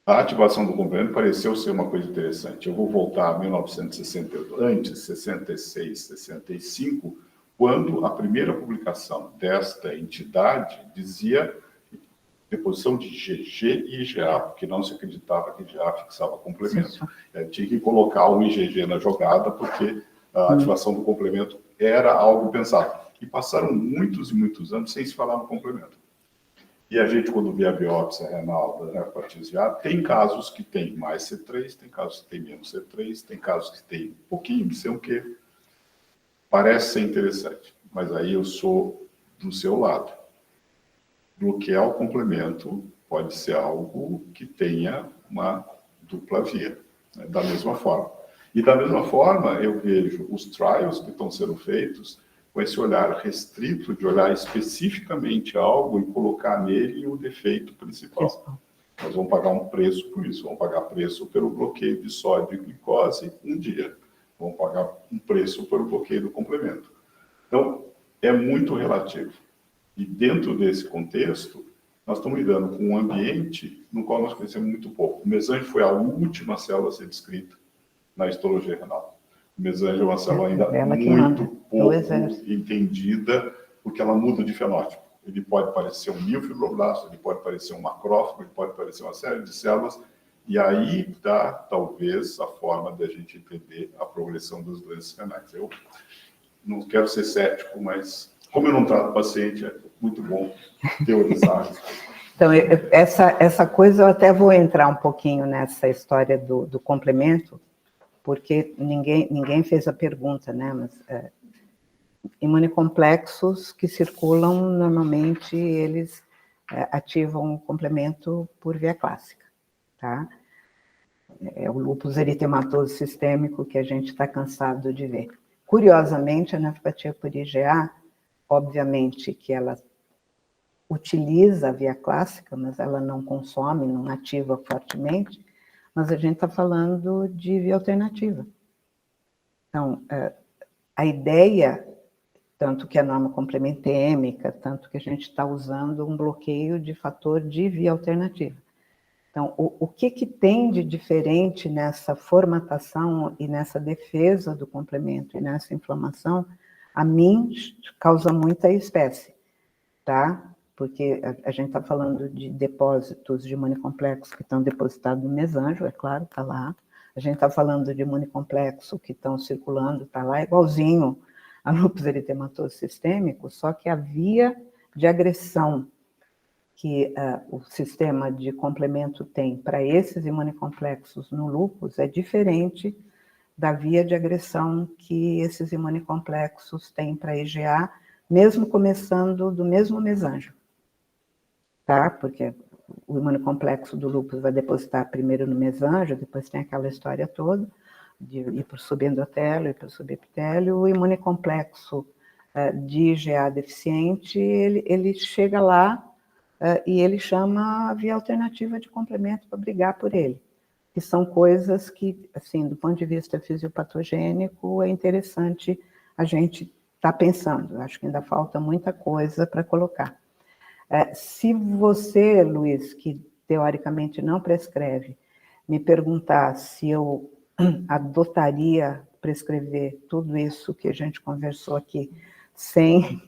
A ativação do complemento pareceu ser uma coisa interessante. Eu vou voltar a 1960, antes, 66, 65, quando a primeira publicação desta entidade dizia deposição de GG e IgA, porque não se acreditava que IgA fixava complemento. Tinha que colocar o IgG na jogada, porque a ativação do complemento era algo pensado. E passaram muitos e muitos anos sem se falar no complemento. E a gente, quando vê a biópsia renal da hepatite A, tem casos que tem mais C3, tem casos que tem menos C3, tem casos que tem um pouquinho de C1Q. Parece ser interessante, mas aí eu sou do seu lado. Bloquear o complemento pode ser algo que tenha uma dupla via, né, da mesma forma. E da mesma forma, eu vejo os trials que estão sendo feitos com esse olhar restrito, de olhar especificamente algo e colocar nele o defeito principal. Nós vamos pagar um preço por isso, vamos pagar preço pelo bloqueio de sódio e glicose um dia, vamos pagar um preço pelo bloqueio do complemento. Então, é muito relativo. E dentro desse contexto, nós estamos lidando com um ambiente no qual nós conhecemos muito pouco. O mesanjo foi a última célula a ser descrita na histologia renal. O mesanjo é uma célula ainda muito pouco entendida, porque ela muda de fenótipo. Ele pode parecer um miofibroblasto, ele pode parecer um macrófago, ele pode parecer uma série de células, e aí dá, talvez, a forma de a gente entender a progressão das doenças renais. Eu não quero ser cético, mas como eu não trato paciente, é muito bom teorizar. Então, essa coisa eu até vou entrar um pouquinho nessa história do complemento, porque ninguém fez a pergunta, né? Mas imunocomplexos que circulam, normalmente, eles ativam o complemento por via clássica, tá? É o lúpus eritematoso sistêmico que a gente está cansado de ver. Curiosamente, a nefropatia por IgA, obviamente que ela utiliza a via clássica, mas ela não consome, não ativa fortemente, mas a gente está falando de via alternativa. Então, a ideia, tanto que a norma complementêmica, tanto que a gente está usando um bloqueio de fator de via alternativa. Então, o que tem de diferente nessa formatação e nessa defesa do complemento e nessa inflamação, a mim causa muita espécie, tá? Porque a gente está falando de depósitos de imunocomplexos que estão depositados no mesanjo, é claro, está lá. A gente está falando de imunocomplexo que estão circulando, está lá, igualzinho a lúpus eritematoso sistêmico, só que a via de agressão que o sistema de complemento tem para esses imunocomplexos no lúpus é diferente da via de agressão que esses imunocomplexos têm para IgA, mesmo começando do mesmo mesanjo, tá? Porque o imunocomplexo do lúpus vai depositar primeiro no mesanjo, depois tem aquela história toda, de ir para o subendotélio, ir para o subepitélio. O imunocomplexo de IgA deficiente, ele chega lá e ele chama a via alternativa de complemento para brigar por ele, que são coisas que, assim, do ponto de vista fisiopatogênico, é interessante a gente estar pensando. Acho que ainda falta muita coisa para colocar. Se você, Luiz, que teoricamente não prescreve, me perguntar se eu adotaria prescrever tudo isso que a gente conversou aqui sem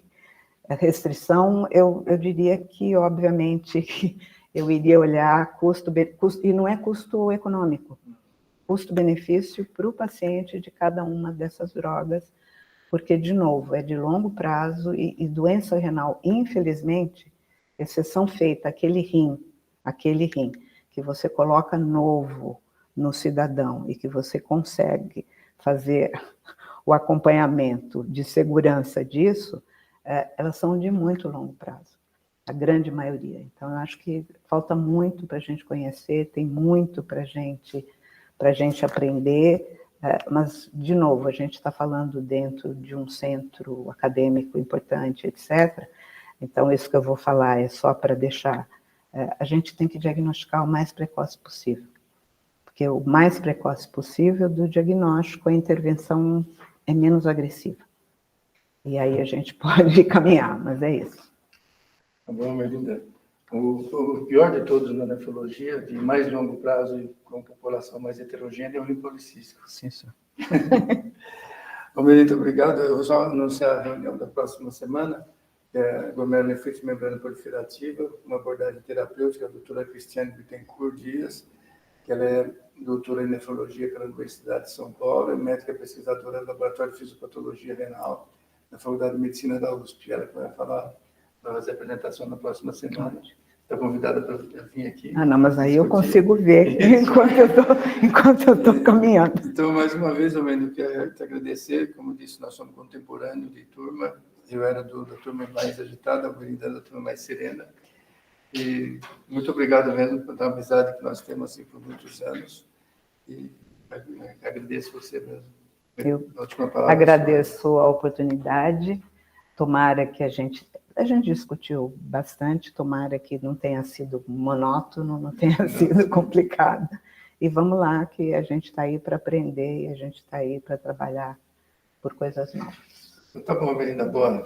restrição, eu diria que, obviamente, eu iria olhar custo, e não é custo econômico, custo-benefício para o paciente de cada uma dessas drogas, porque, de novo, é de longo prazo e doença renal, infelizmente, exceção feita, aquele rim que você coloca novo no cidadão e que você consegue fazer o acompanhamento de segurança disso, elas são de muito longo prazo, a grande maioria. Então, eu acho que falta muito para a gente conhecer, tem muito para a gente aprender, mas, de novo, a gente está falando dentro de um centro acadêmico importante, etc. Então, isso que eu vou falar é só para deixar. A gente tem que diagnosticar o mais precoce possível, porque o mais precoce possível do diagnóstico, a intervenção é menos agressiva. E aí a gente pode caminhar, mas é isso. Tá bom, Melinda. O pior de todos na nefrologia, de mais longo prazo e com população mais heterogênea, é o linfolicístico. Sim, senhor. Almerinda, obrigado. Eu vou só anunciar a reunião da próxima semana. Glomerulonefrite membrana proliferativa, uma abordagem terapêutica, a doutora Cristiane Bittencourt Dias, que ela é doutora em nefrologia pela Universidade de São Paulo, é médica pesquisadora do Laboratório de Fisiopatologia Renal, da Faculdade de Medicina da USP. Ela vai fazer a apresentação na próxima semana. Está convidada para vir aqui. Ah, não, mas aí eu consigo ver enquanto eu estou caminhando. Então, mais uma vez, Almerinda, eu quero te agradecer. Como disse, nós somos contemporâneos de turma. Eu era da turma mais agitada, a Almerinda era da turma mais serena. E muito obrigado mesmo pela amizade que nós temos assim, por muitos anos. E agradeço você mesmo. Eu última palavra, agradeço a oportunidade. Tomara que a gente discutiu bastante, tomara que não tenha sido monótono, não tenha sido complicado. E vamos lá, que a gente está aí para aprender e a gente está aí para trabalhar por coisas novas. Tá bom, Almerinda, boa.